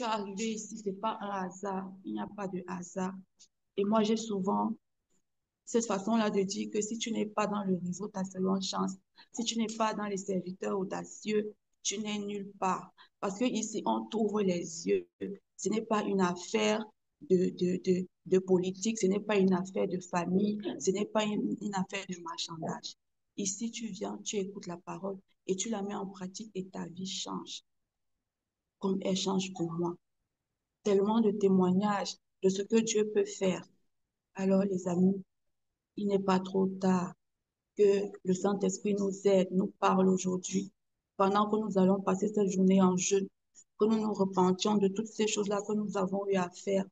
arrivé ici, c'est pas un hasard. Il n'y a pas de hasard. Et moi, j'ai souvent cette façon-là de dire que si tu n'es pas dans le réseau, ta seconde chance. Si tu n'es pas dans les serviteurs audacieux, tu n'es nulle part. Parce que ici, on t'ouvre les yeux. Ce n'est pas une affaire de politique, ce n'est pas une affaire de famille, ce n'est pas une affaire de marchandage. Ici, tu viens, tu écoutes la parole et tu la mets en pratique et ta vie change, comme elle change pour moi. Tellement de témoignages de ce que Dieu peut faire. Alors, les amis, il n'est pas trop tard. Que le Saint-Esprit nous aide, nous parle aujourd'hui, pendant que nous allons passer cette journée en jeûne, que nous nous repentions de toutes ces choses-là que nous avons eu à faire,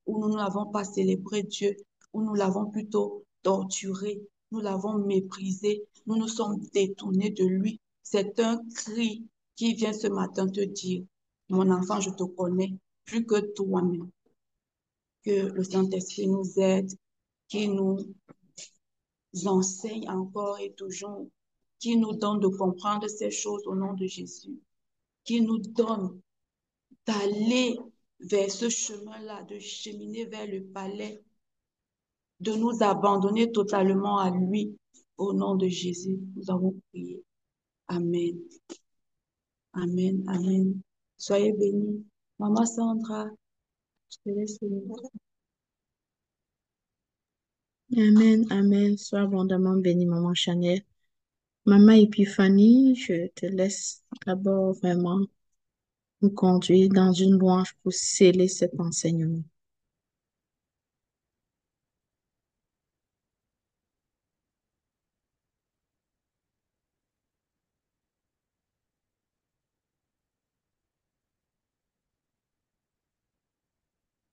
où nous n'avons pas célébré Dieu, où nous l'avons plutôt torturé, nous l'avons méprisé, nous nous sommes détournés de lui. C'est un cri qui vient ce matin te dire, mon enfant, je te connais plus que toi-même. Que le Saint-Esprit nous aide, qu'il nous enseigne encore et toujours, qui nous donne de comprendre ces choses au nom de Jésus, qui nous donne d'aller vers ce chemin-là, de cheminer vers le palais, de nous abandonner totalement à lui. Au nom de Jésus, nous avons prié. Amen. Amen. Amen. Soyez bénis. Maman Sandra, je te laisse le mot. Amen, amen. Sois abondamment bénie, maman Chanel. Maman Épiphanie, je te laisse d'abord vraiment nous conduire dans une louange pour sceller cet enseignement.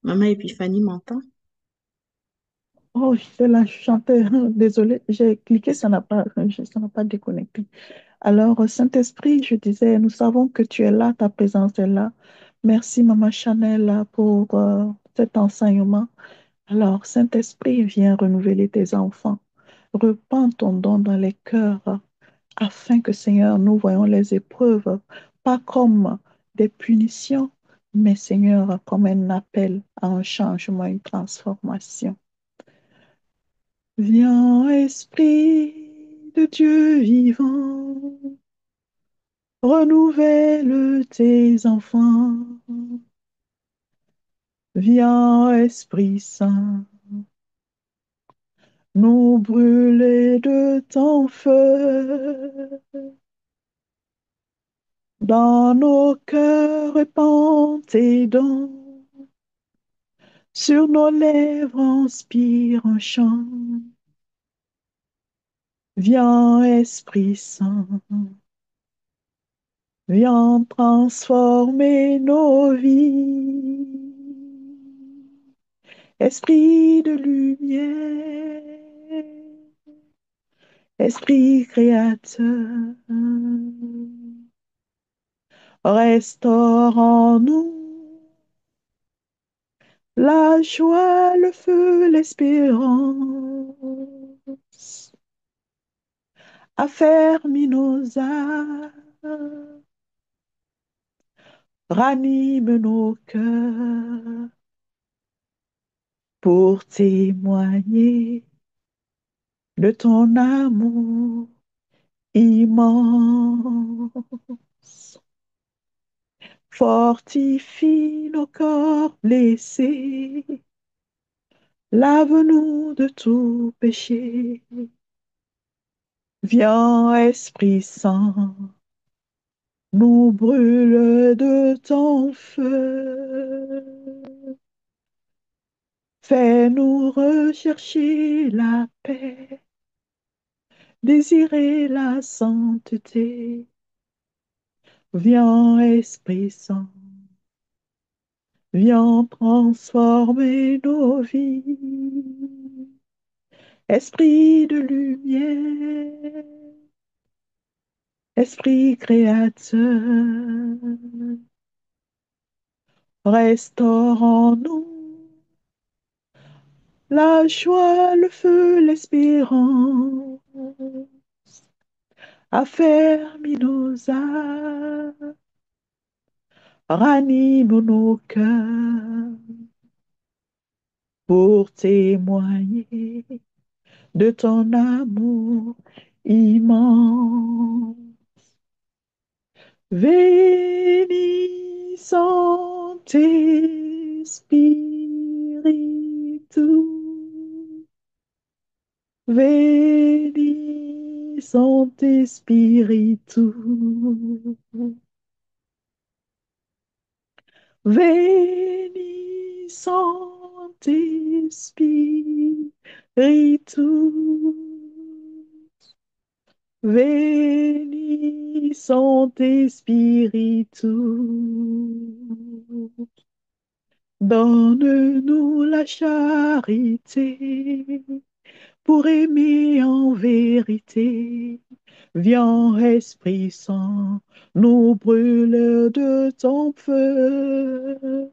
Maman Épiphanie m'entend? Oh, j'étais là, je chantais. Désolée, j'ai cliqué, ça n'a pas déconnecté. Alors, Saint-Esprit, je disais, nous savons que tu es là, ta présence est là. Merci, Maman Chanel, là, pour cet enseignement. Alors, Saint-Esprit, viens renouveler tes enfants. Repends ton don dans les cœurs, afin que, Seigneur, nous voyons les épreuves, pas comme des punitions, mais, Seigneur, comme un appel à un changement, une transformation. Viens, Esprit de Dieu vivant, renouvelle tes enfants. Viens, Esprit Saint, nous brûler de ton feu. Dans nos cœurs, répands tes dons. Sur nos lèvres, inspire un chant. Viens, Esprit Saint, viens transformer nos vies. Esprit de lumière, Esprit créateur, restaure en nous la joie, le feu, l'espérance. Affermis nos âmes, ranime nos cœurs pour témoigner de ton amour immense. Fortifie nos corps blessés, lave-nous de tout péché. Viens, Esprit Saint, nous brûle de ton feu. Fais-nous rechercher la paix, désirer la sainteté. Viens, Esprit Saint, viens transformer nos vies. Esprit de lumière, Esprit créateur, restaure en nous la joie, le feu, l'espérance. Affermis nos âmes, ranime nos cœurs pour témoigner de ton amour immense. Veni Sancte Spiritus, Veni Sancte Spiritus, veni Sancte Spiritus, veni Sancte Spiritus, donne-nous la charité pour aimer en vérité. Viens, Esprit Saint, nous brûle de ton feu.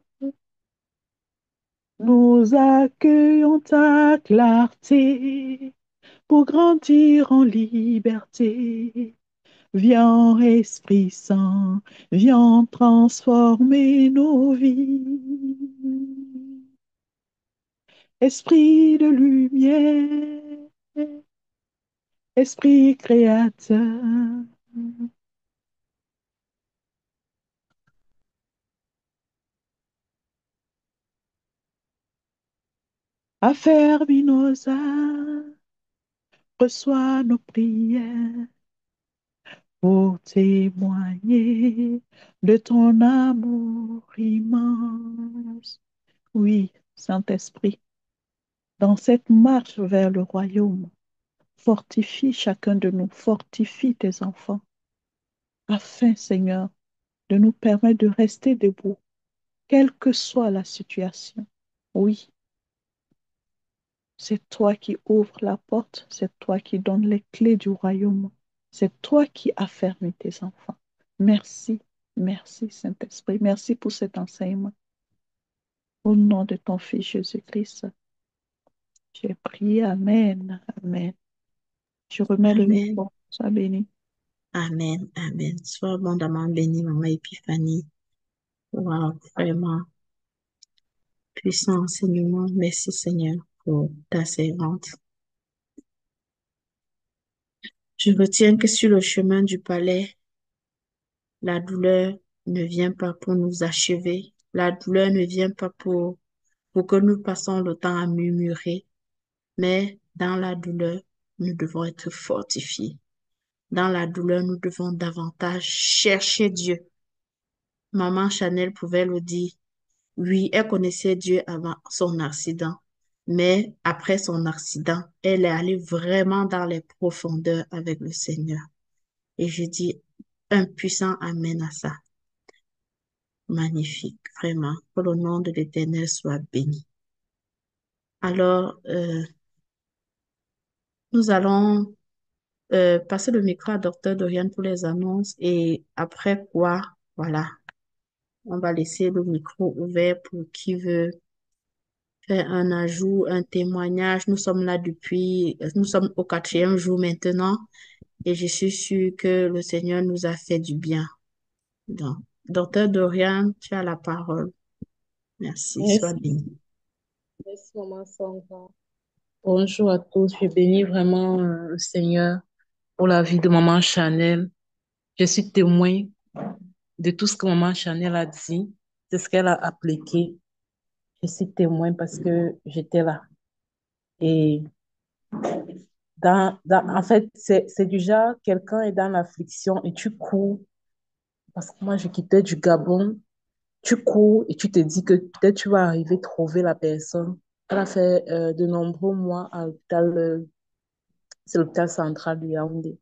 Nous accueillons ta clarté pour grandir en liberté. Viens, Esprit Saint, viens transformer nos vies. Esprit de lumière, Esprit créateur, affermis nos âmes, reçois nos prières pour témoigner de ton amour immense. Oui, Saint-Esprit, dans cette marche vers le royaume, fortifie chacun de nous, fortifie tes enfants, afin, Seigneur, de nous permettre de rester debout, quelle que soit la situation. Oui, c'est toi qui ouvres la porte, c'est toi qui donnes les clés du royaume, c'est toi qui affermis tes enfants. Merci, merci Saint-Esprit, merci pour cet enseignement. Au nom de ton Fils Jésus-Christ, j'ai prié, Amen, Amen. Je remets le Amen. micro, sois béni. Amen. Amen. Sois abondamment bénie, Maman Épiphanie. Wow, vraiment puissant enseignement. Merci Seigneur pour ta servante. Je retiens que sur le chemin du palais, la douleur ne vient pas pour nous achever. La douleur ne vient pas pour que nous passions le temps à murmurer. Mais dans la douleur, nous devons être fortifiés. Dans la douleur, nous devons davantage chercher Dieu. Maman Chanel pouvait le dire. Oui, elle connaissait Dieu avant son accident. Mais après son accident, elle est allée vraiment dans les profondeurs avec le Seigneur. Et je dis un puissant amen à ça. Magnifique, vraiment. Que le nom de l'Éternel soit béni. Alors, nous allons passer le micro à Docteur Dorian pour les annonces et après quoi, voilà, on va laisser le micro ouvert pour qui veut faire un ajout, un témoignage. Nous sommes au 4e jour maintenant et je suis sûre que le Seigneur nous a fait du bien. Donc, Docteur Dorian, tu as la parole. Merci, sois Merci, béni. merci, Maman Sandra. Bonjour à tous. Je bénis vraiment le Seigneur pour la vie de Maman Chanel. Je suis témoin de tout ce que Maman Chanel a dit, de ce qu'elle a appliqué. Je suis témoin parce que j'étais là. Et en fait, c'est du genre, quelqu'un est dans l'affliction et tu cours. Parce que moi, je quittais du Gabon. Tu cours et tu te dis que peut-être tu vas arriver à trouver la personne. Elle a fait de nombreux mois à l'hôpital, c'est l'hôpital central de Yaoundé.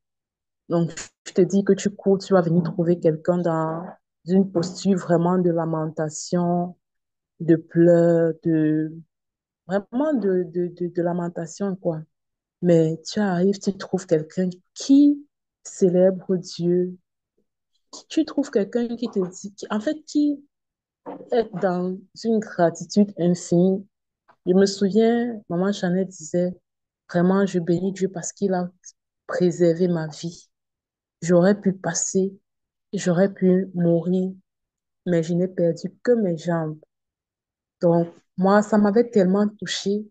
Donc, tu te dis que tu cours, tu vas venir trouver quelqu'un dans une posture vraiment de lamentation, de pleurs, vraiment de lamentation, quoi. Mais tu arrives, tu trouves quelqu'un qui célèbre Dieu. Tu trouves quelqu'un qui te dit, en fait, qui est dans une gratitude infinie. Je me souviens, maman Chanel disait, vraiment, je bénis Dieu parce qu'il a préservé ma vie. J'aurais pu passer, j'aurais pu mourir, mais je n'ai perdu que mes jambes. Donc, moi, ça m'avait tellement touchée.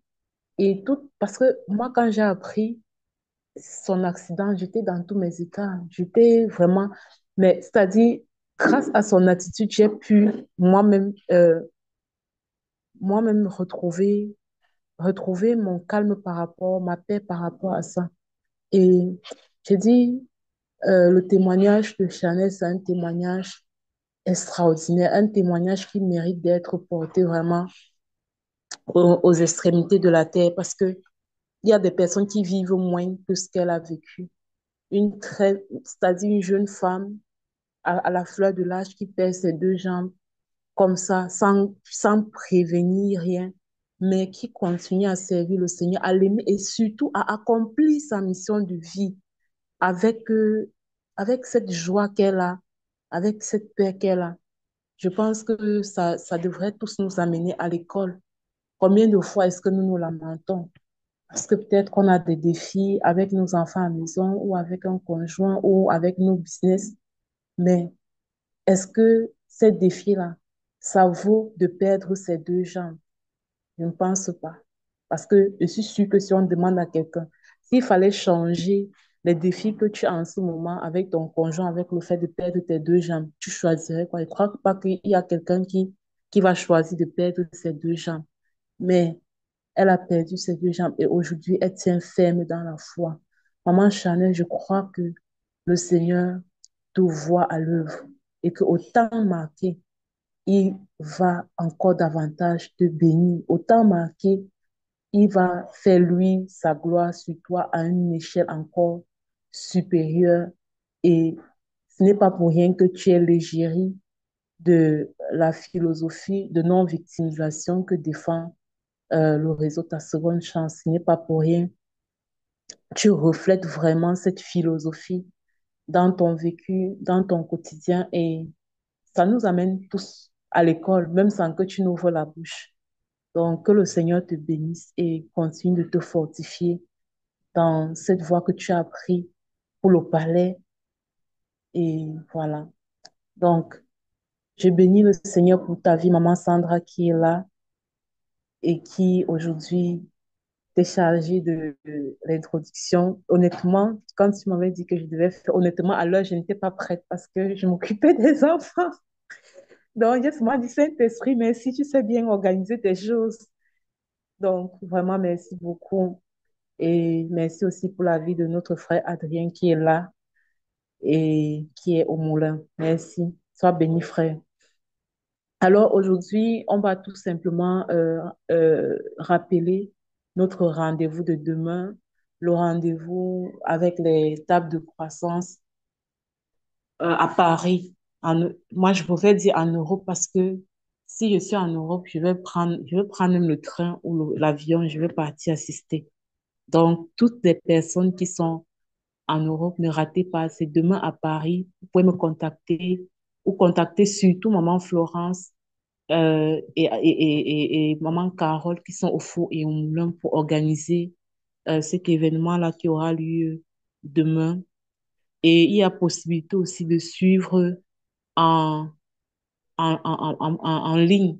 Et tout, parce que moi, quand j'ai appris son accident, j'étais dans tous mes états. J'étais vraiment, mais c'est-à-dire, grâce à son attitude, j'ai pu moi-même retrouver mon calme par rapport, ma paix par rapport à ça. Et J'ai dit, le témoignage de Chanel, c'est un témoignage extraordinaire, un témoignage qui mérite d'être porté vraiment aux extrémités de la terre parce que il y a des personnes qui vivent moins que ce qu'elle a vécu. C'est-à-dire une jeune femme à la fleur de l'âge qui perd ses deux jambes comme ça, sans prévenir rien, mais qui continue à servir le Seigneur, à l'aimer et surtout à accomplir sa mission de vie avec, avec cette joie qu'elle a, avec cette paix qu'elle a. Je pense que ça devrait tous nous amener à l'école. Combien de fois est-ce que nous nous lamentons? Parce que peut-être qu'on a des défis avec nos enfants à la maison ou avec un conjoint ou avec nos business, mais est-ce que ces défis-là, ça vaut de perdre ses deux jambes? Je ne pense pas. Parce que je suis sûre que si on demande à quelqu'un, s'il fallait changer les défis que tu as en ce moment avec ton conjoint, avec le fait de perdre tes deux jambes, tu choisirais quoi? Je ne crois pas qu'il y a quelqu'un qui va choisir de perdre ses deux jambes. Mais elle a perdu ses deux jambes et aujourd'hui, elle tient ferme dans la foi. Maman Chanel, je crois que le Seigneur te voit à l'œuvre et que au temps marqué, il va encore davantage te bénir. Au temps marqué, il va faire lui sa gloire sur toi à une échelle encore supérieure. Et ce n'est pas pour rien que tu es l'égérie de la philosophie de non-victimisation que défend le réseau Ta Seconde Chance. Ce n'est pas pour rien. Tu reflètes vraiment cette philosophie dans ton vécu, dans ton quotidien et ça nous amène tous à l'école, même sans que tu n'ouvres la bouche. Donc, que le Seigneur te bénisse et continue de te fortifier dans cette voie que tu as pris pour le palais. Et voilà. Donc, je bénis le Seigneur pour ta vie, maman Sandra, qui est là et qui aujourd'hui t'est chargée de l'introduction. Honnêtement, quand tu m'avais dit que je devais faire, honnêtement, alors je n'étais pas prête parce que je m'occupais des enfants. Donc, Dieu m'a dit, Saint-Esprit, merci, tu sais bien organiser tes choses. Donc, vraiment, merci beaucoup. Et merci aussi pour la vie de notre frère Adrien qui est là et qui est au moulin. Merci. Sois béni, frère. Alors aujourd'hui, on va tout simplement rappeler notre rendez-vous de demain, le rendez-vous avec les tables de croissance à Paris. Moi, je pourrais dire en Europe parce que si je suis en Europe, je vais prendre même le train ou l'avion, je vais partir assister. Donc, toutes les personnes qui sont en Europe, ne ratez pas, c'est demain à Paris. Vous pouvez me contacter ou contacter surtout Maman Florence et Maman Carole qui sont au four et au moulin pour organiser cet événement-là qui aura lieu demain. Et il y a possibilité aussi de suivre en, en ligne.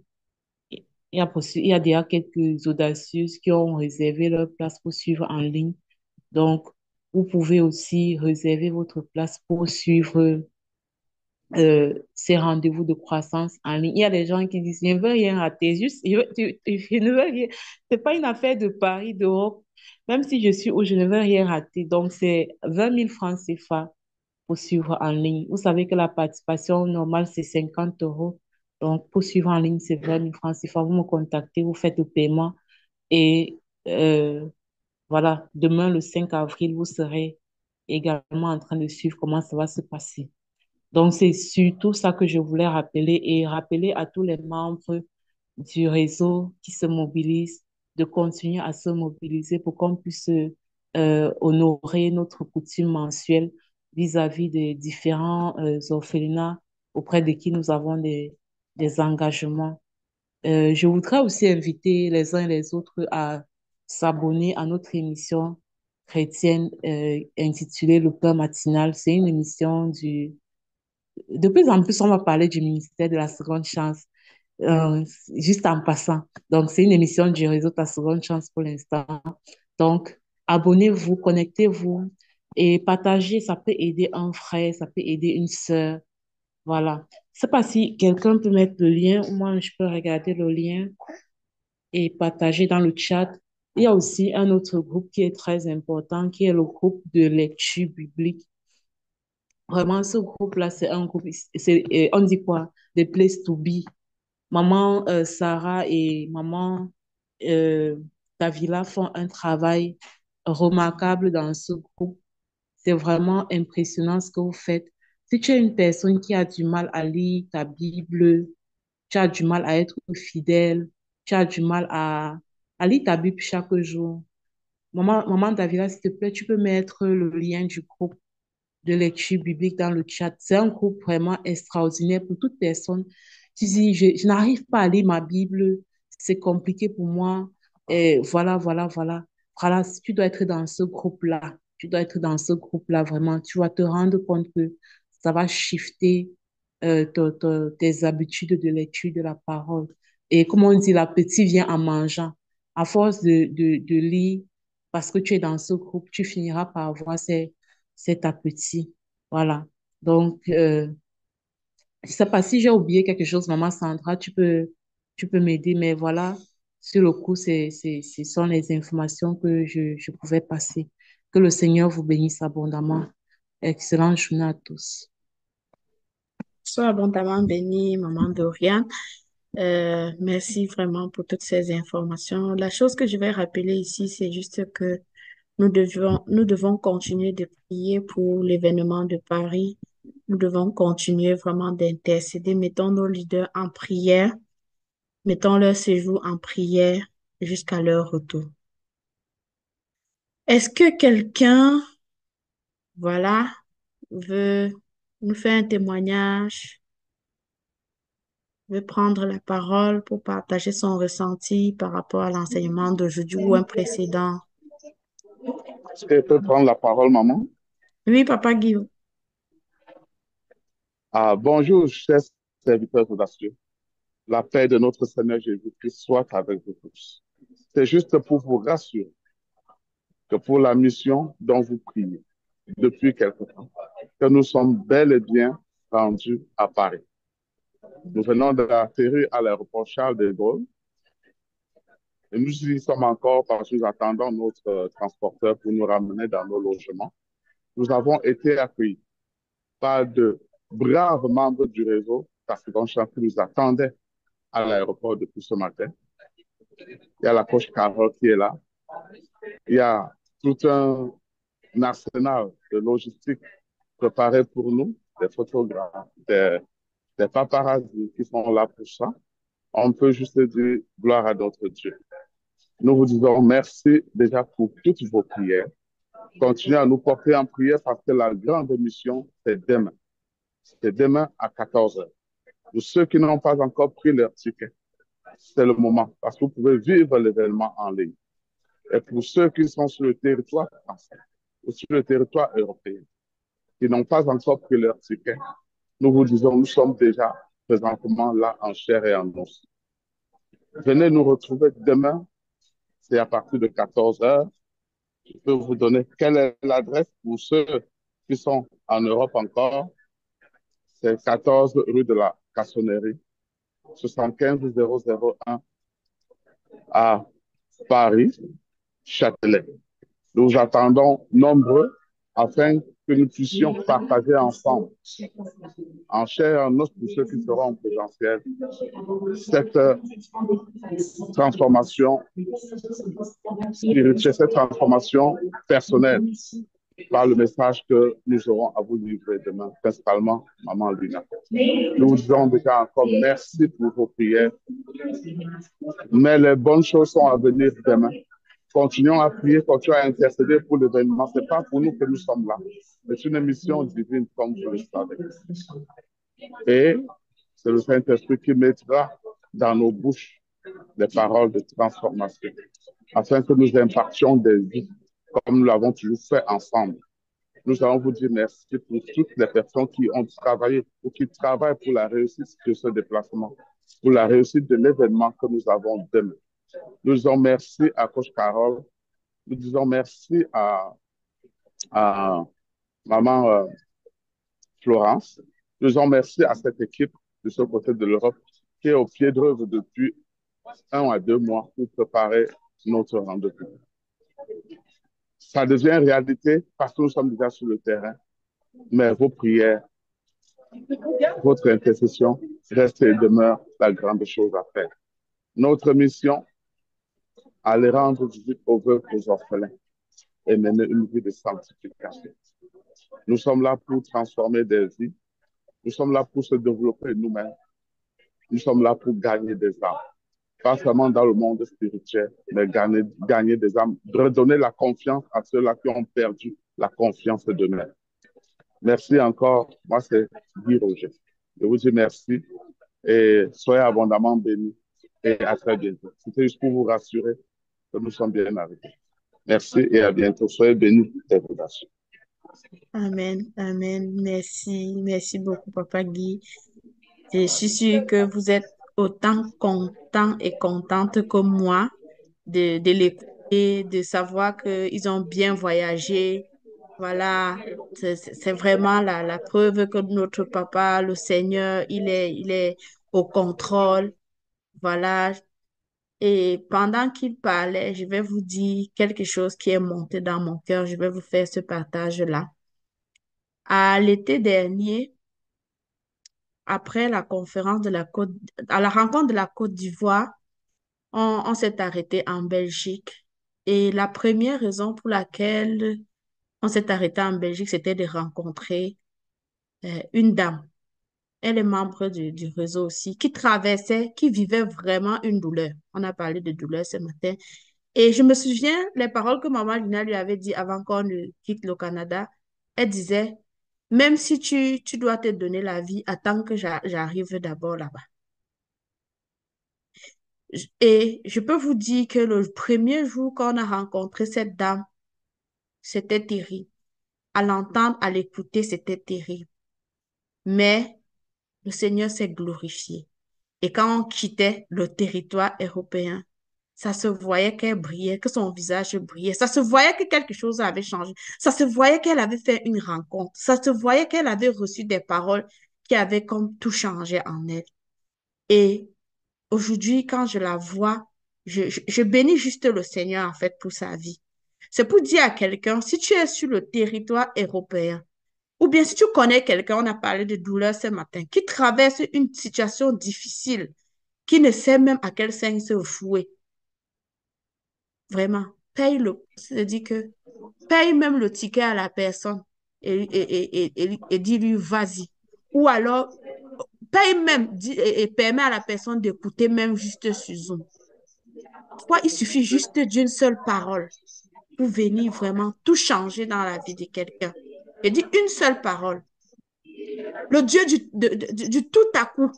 Il y a déjà quelques audacieuses qui ont réservé leur place pour suivre en ligne. Donc, vous pouvez aussi réserver votre place pour suivre ces rendez-vous de croissance en ligne. Il y a des gens qui disent, je ne veux rien rater, juste, je ne veux rien. C'est pas une affaire de Paris, d'Europe. Même si je suis où, je ne veux rien rater. Donc, c'est 20 000 francs CFA pour suivre en ligne. Vous savez que la participation normale, c'est 50 euros. Donc, pour suivre en ligne, c'est 20 000 francs CFA. Vous me contactez, vous faites le paiement et voilà, demain, le 5 avril, vous serez également en train de suivre comment ça va se passer. Donc, c'est surtout ça que je voulais rappeler et rappeler à tous les membres du réseau qui se mobilisent de continuer à se mobiliser pour qu'on puisse honorer notre coutume mensuelle vis-à-vis des différents orphelinats auprès de qui nous avons des engagements. Je voudrais aussi inviter les uns et les autres à s'abonner à notre émission chrétienne intitulée Le Pain matinal. C'est une émission de plus en plus, on va parler du ministère de la seconde chance, euh, juste en passant. Donc, c'est une émission du réseau Ta Seconde Chance pour l'instant. Donc, abonnez-vous, connectez-vous et partagez. Ça peut aider un frère, ça peut aider une sœur. Voilà. Je sais pas si quelqu'un peut mettre le lien, ou moi, je peux regarder le lien et partager dans le chat. Il y a aussi un autre groupe qui est très important, qui est le groupe de lecture biblique. Vraiment, ce groupe-là, c'est un groupe, on dit quoi? Des places to be. Maman Sarah et maman euh, Davila font un travail remarquable dans ce groupe. C'est vraiment impressionnant ce que vous faites. Si tu es une personne qui a du mal à lire ta Bible, tu as du mal à être fidèle, tu as du mal à lire ta Bible chaque jour, maman Davila, s'il te plaît, tu peux mettre le lien du groupe de lecture biblique dans le chat. C'est un groupe vraiment extraordinaire pour toute personne qui dit, je n'arrive pas à lire ma Bible, c'est compliqué pour moi. Et voilà, voilà, voilà. Voilà, tu dois être dans ce groupe-là. Tu dois être dans ce groupe-là, vraiment. Tu vas te rendre compte que ça va shifter tes habitudes de lecture de la parole. Et comme on dit, l'appétit vient en mangeant. À force de lire, parce que tu es dans ce groupe, tu finiras par voir cet appétit. Voilà. Donc, je sais pas si j'ai oublié quelque chose, maman Sandra, tu peux m'aider, mais voilà, sur le coup, ce sont les informations que je pouvais passer. Que le Seigneur vous bénisse abondamment. Excellente journée à tous. Sois abondamment bénie, maman Dorian. Merci vraiment pour toutes ces informations. La chose que je vais rappeler ici, c'est juste que nous devons continuer de prier pour l'événement de Paris. Nous devons continuer vraiment d'intercéder. Mettons nos leaders en prière. Mettons leur séjour en prière jusqu'à leur retour. Est-ce que quelqu'un, voilà, veut nous faire un témoignage, veut prendre la parole pour partager son ressenti par rapport à l'enseignement d'aujourd'hui ou un précédent? Est-ce que je peux prendre la parole, maman? Oui, Papa Guillaume. Ah, bonjour, chers serviteurs audacieux. La paix de notre Seigneur Jésus-Christ soit avec vous tous. C'est juste pour vous rassurer que pour la mission dont vous priez depuis quelque temps, que nous sommes bel et bien rendus à Paris. Nous venons d'atterrir à l'aéroport Charles de Gaulle et nous y sommes encore parce que nous attendons notre transporteur pour nous ramener dans nos logements. Nous avons été accueillis par de braves membres du réseau parce que qui nous attendaient à l'aéroport depuis ce matin. Il y a la coach Carole qui est là. Il y a tout un arsenal de logistique préparé pour nous, des photographes, des paparazzi qui sont là pour ça. On peut juste dire gloire à notre Dieu. Nous vous disons merci déjà pour toutes vos prières. Continuez à nous porter en prière parce que la grande mission, c'est demain. C'est demain à 14 heures. Pour ceux qui n'ont pas encore pris leur ticket, c'est le moment parce que vous pouvez vivre l'événement en ligne. Et pour ceux qui sont sur le territoire français ou sur le territoire européen, qui n'ont pas encore pris leur ticket, nous vous disons, nous sommes déjà présentement là en chair et en os. Venez nous retrouver demain, c'est à partir de 14 heures. Je peux vous donner quelle est l'adresse pour ceux qui sont en Europe encore. C'est 14 rue de la Cassonnerie, 75 001 à Paris, Châtelet. Nous attendons nombreux afin que nous puissions partager ensemble, en chair et en os pour ceux qui seront en présentiel, cette transformation spirituelle, cette transformation personnelle par le message que nous aurons à vous livrer demain, principalement Maman Luna. Nous vous disons déjà encore merci pour vos prières, mais les bonnes choses sont à venir demain. Continuons à prier, continuons à intercéder pour l'événement. Ce n'est pas pour nous que nous sommes là. C'est une mission divine, comme vous le savez. Et c'est le Saint-Esprit qui mettra dans nos bouches des paroles de transformation, afin que nous impartions des vies, comme nous l'avons toujours fait ensemble. Nous allons vous dire merci pour toutes les personnes qui ont travaillé ou qui travaillent pour la réussite de ce déplacement, pour la réussite de l'événement que nous avons demain. Nous disons merci à Coach Carole. Nous disons merci à Maman Florence. Nous disons merci à cette équipe de ce côté de l'Europe qui est au pied d'œuvre depuis 1 à 2 mois pour préparer notre rendez-vous. Ça devient réalité parce que nous sommes déjà sur le terrain, mais vos prières, votre intercession reste et demeure la grande chose à faire. Notre mission, aller rendre visite aux veuves et aux orphelins et mener une vie de sanctification. Nous sommes là pour transformer des vies. Nous sommes là pour se développer nous-mêmes. Nous sommes là pour gagner des âmes. Pas seulement dans le monde spirituel, mais gagner des âmes, redonner la confiance à ceux-là qui ont perdu la confiance d'eux-mêmes. Merci encore. Moi, c'est Guy Roger. Je vous dis merci et soyez abondamment bénis et à très bientôt. C'était juste pour vous rassurer que nous sommes bien arrivés. Merci et à bientôt. Soyez bénis des relations. Amen, amen. Merci, merci beaucoup, Papa Guy. Je suis sûre que vous êtes autant content et contente que moi de l'écouter, de savoir qu'ils ont bien voyagé. Voilà, c'est vraiment la preuve que notre papa, le Seigneur, il est au contrôle. Voilà. Et pendant qu'il parlait, je vais vous dire quelque chose qui est monté dans mon cœur. Je vais vous faire ce partage-là. À l'été dernier, après la conférence de à la rencontre de la Côte d'Ivoire, on s'est arrêté en Belgique. Et la première raison pour laquelle on s'est arrêté en Belgique, c'était de rencontrer une dame. Elle est membre du réseau aussi, qui traversait, qui vivait vraiment une douleur. On a parlé de douleur ce matin. Et je me souviens les paroles que maman Lina lui avait dit avant qu'on ne quitte le Canada. Elle disait, même si tu dois te donner la vie, attends que j'arrive d'abord là-bas. Et je peux vous dire que le premier jour qu'on a rencontré cette dame, c'était terrible. À l'entendre, à l'écouter, c'était terrible. Mais le Seigneur s'est glorifié. Et quand on quittait le territoire européen, ça se voyait qu'elle brillait, que son visage brillait. Ça se voyait que quelque chose avait changé. Ça se voyait qu'elle avait fait une rencontre. Ça se voyait qu'elle avait reçu des paroles qui avaient comme tout changé en elle. Et aujourd'hui, quand je la vois, je bénis juste le Seigneur en fait pour sa vie. C'est pour dire à quelqu'un, si tu es sur le territoire européen, ou bien si tu connais quelqu'un, on a parlé de douleur ce matin, qui traverse une situation difficile, qui ne sait même à quel sein se vouer, vraiment, paye-le. C'est-à-dire que paye même le ticket à la personne et dis-lui, vas-y. Ou alors, paye même et permet à la personne d'écouter même juste sur Zoom. Toi, il suffit juste d'une seule parole pour venir vraiment tout changer dans la vie de quelqu'un. Je dis une seule parole. Le Dieu du tout à coup,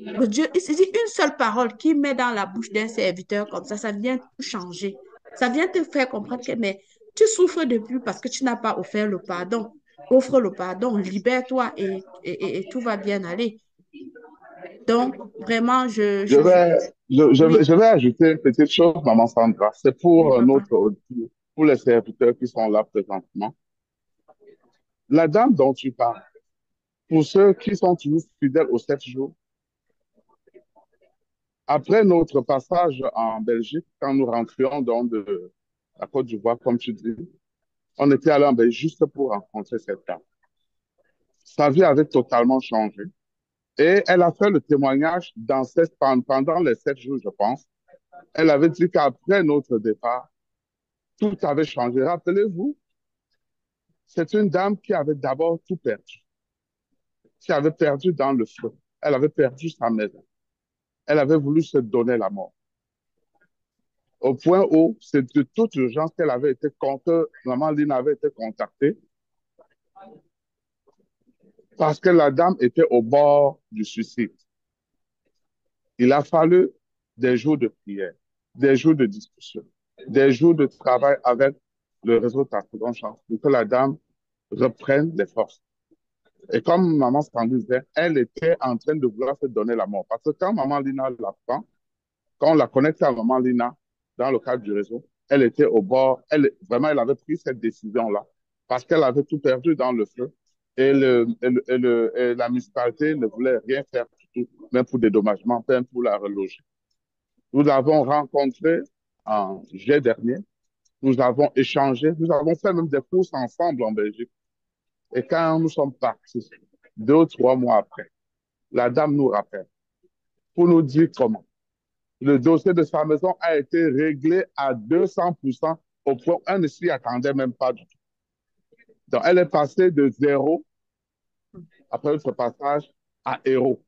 le Dieu, il se dit une seule parole qui met dans la bouche d'un serviteur comme ça vient tout changer. Ça vient te faire comprendre que mais tu souffres depuis parce que tu n'as pas offert le pardon. Offre le pardon, libère-toi et tout va bien aller. Donc, vraiment, oui, Je vais ajouter une petite chose, Maman Sandra. C'est oui, pour papa. pour les serviteurs qui sont là présentement. La dame dont tu parles, pour ceux qui sont toujours fidèles aux 7 jours, après notre passage en Belgique, quand nous rentrions de la Côte d'Ivoire, comme tu dis, on était allé en Belgique juste pour rencontrer cette dame. Sa vie avait totalement changé. Et elle a fait le témoignage pendant les 7 jours, je pense. Elle avait dit qu'après notre départ, tout avait changé. Rappelez-vous, c'est une dame qui avait d'abord tout perdu, qui avait perdu dans le feu. Elle avait perdu sa maison. Elle avait voulu se donner la mort. Au point où c'est de toute urgence qu'elle avait été maman Lina avait été contactée parce que la dame était au bord du suicide. Il a fallu des jours de prière, des jours de discussion, des jours de travail avec le réseau Ta Seconde Chance pour que la dame reprenne les forces. Et comme maman Sandy disait, elle était en train de vouloir se donner la mort. Parce que quand maman Lina l'apprend, quand on la connecte à maman Lina dans le cadre du réseau, elle était au bord, vraiment, elle avait pris cette décision-là parce qu'elle avait tout perdu dans le feu et la municipalité ne voulait rien faire du tout, même pour dédommagement, même pour la reloger. Nous l'avons rencontrée en juillet dernier. Nous avons échangé, nous avons fait même des courses ensemble en Belgique. Et quand nous sommes partis, 2 ou 3 mois après, la dame nous rappelle pour nous dire comment le dossier de sa maison a été réglé à 200% au point où elle ne s'y attendait même pas du tout. Donc, elle est passée de zéro, après notre passage, à héros.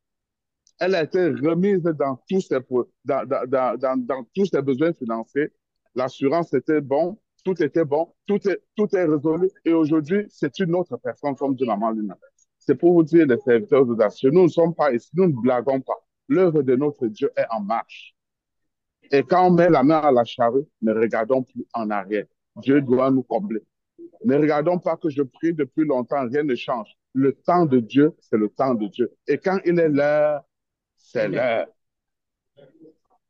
Elle a été remise dans tous ses, dans tous ses besoins financiers. L'assurance était bon, tout était bon, tout est résolu. Et aujourd'hui, c'est une autre personne, comme dit maman Luna. C'est pour vous dire, les serviteurs audacieux, nous ne sommes pas ici, nous ne blaguons pas. L'œuvre de notre Dieu est en marche. Et quand on met la main à la charrue, ne regardons plus en arrière. Dieu doit nous combler. Ne regardons pas que je prie depuis longtemps, rien ne change. Le temps de Dieu, c'est le temps de Dieu. Et quand il est l'heure, c'est l'heure.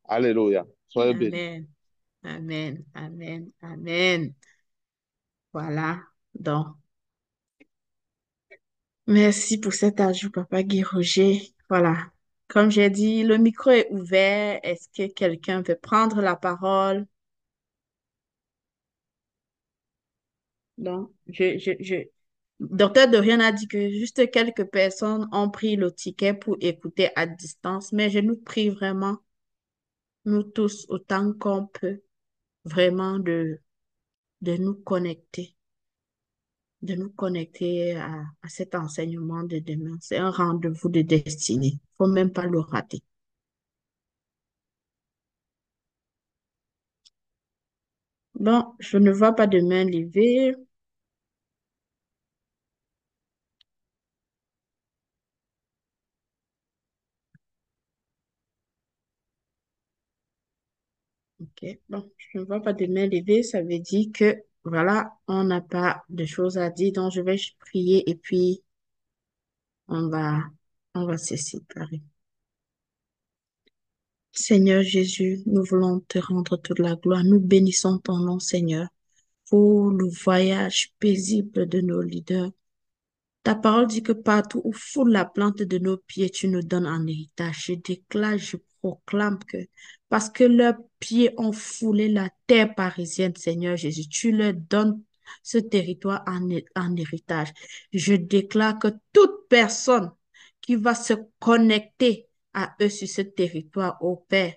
Alléluia. Soyez bénis. Amen. Amen. Amen. Amen. Voilà. Donc, merci pour cet ajout, Papa Guy Roger. Voilà. Comme j'ai dit, le micro est ouvert. Est-ce que quelqu'un veut prendre la parole? Donc, Docteur Dorian a dit que juste quelques personnes ont pris le ticket pour écouter à distance, mais je nous prie vraiment, nous tous, autant qu'on peut, vraiment de nous connecter, de nous connecter à cet enseignement de demain. C'est un rendez-vous de destinée. Faut même pas le rater. Bon, je ne vois pas de main levée. Ok, bon, je ne vois pas de main levée. Ça veut dire que, voilà, on n'a pas de choses à dire. Donc, je vais prier et puis on va, on va se séparer. Seigneur Jésus, nous voulons te rendre toute la gloire. Nous bénissons ton nom, Seigneur, pour le voyage paisible de nos leaders. Ta parole dit que partout où foule la plante de nos pieds, tu nous donnes en héritage. Je déclare, je proclame que parce que leurs pieds ont foulé la terre parisienne, Seigneur Jésus, tu leur donnes ce territoire en héritage. Je déclare que toute personne qui va se connecter à eux sur ce territoire, au Père,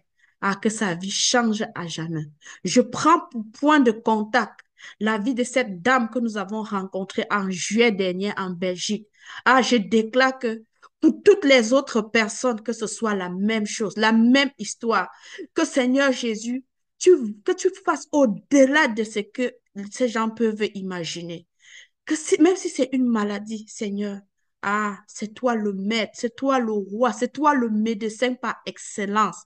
que sa vie change à jamais. Je prends pour point de contact la vie de cette dame que nous avons rencontrée en juillet dernier en Belgique. Je déclare que pour toutes les autres personnes, que ce soit la même chose, la même histoire, que Seigneur Jésus, que tu fasses au-delà de ce que ces gens peuvent imaginer. Même si c'est une maladie, Seigneur, c'est toi le maître, c'est toi le roi, c'est toi le médecin par excellence.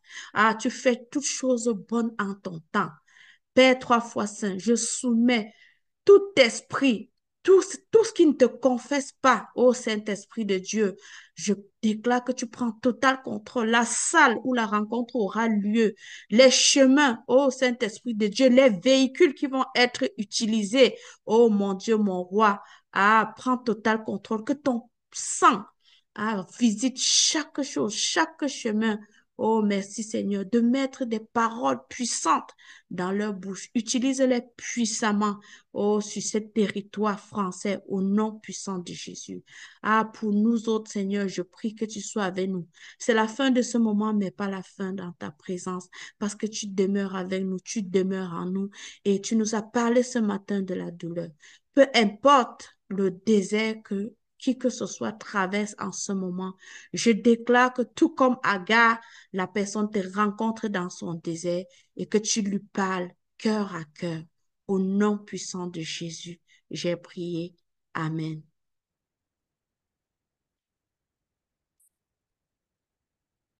Tu fais toutes choses bonnes en ton temps. Père 3 fois saint, je soumets tout esprit, tout ce qui ne te confesse pas, ô Saint-Esprit de Dieu. Je déclare que tu prends total contrôle. La salle où la rencontre aura lieu, les chemins, ô Saint-Esprit de Dieu, les véhicules qui vont être utilisés, ô mon Dieu, mon roi. Prends total contrôle. Que ton sang visite chaque chose, chaque chemin. Oh, merci Seigneur, de mettre des paroles puissantes dans leur bouche. Utilise-les puissamment, sur ce territoire français, au nom puissant de Jésus. Pour nous autres, Seigneur, je prie que tu sois avec nous. C'est la fin de ce moment, mais pas la fin dans ta présence, parce que tu demeures avec nous, tu demeures en nous, et tu nous as parlé ce matin de la douleur. Peu importe le désert qui que ce soit traverse en ce moment, je déclare que tout comme Agar, la personne te rencontre dans son désert et que tu lui parles cœur à cœur. Au nom puissant de Jésus, j'ai prié. Amen.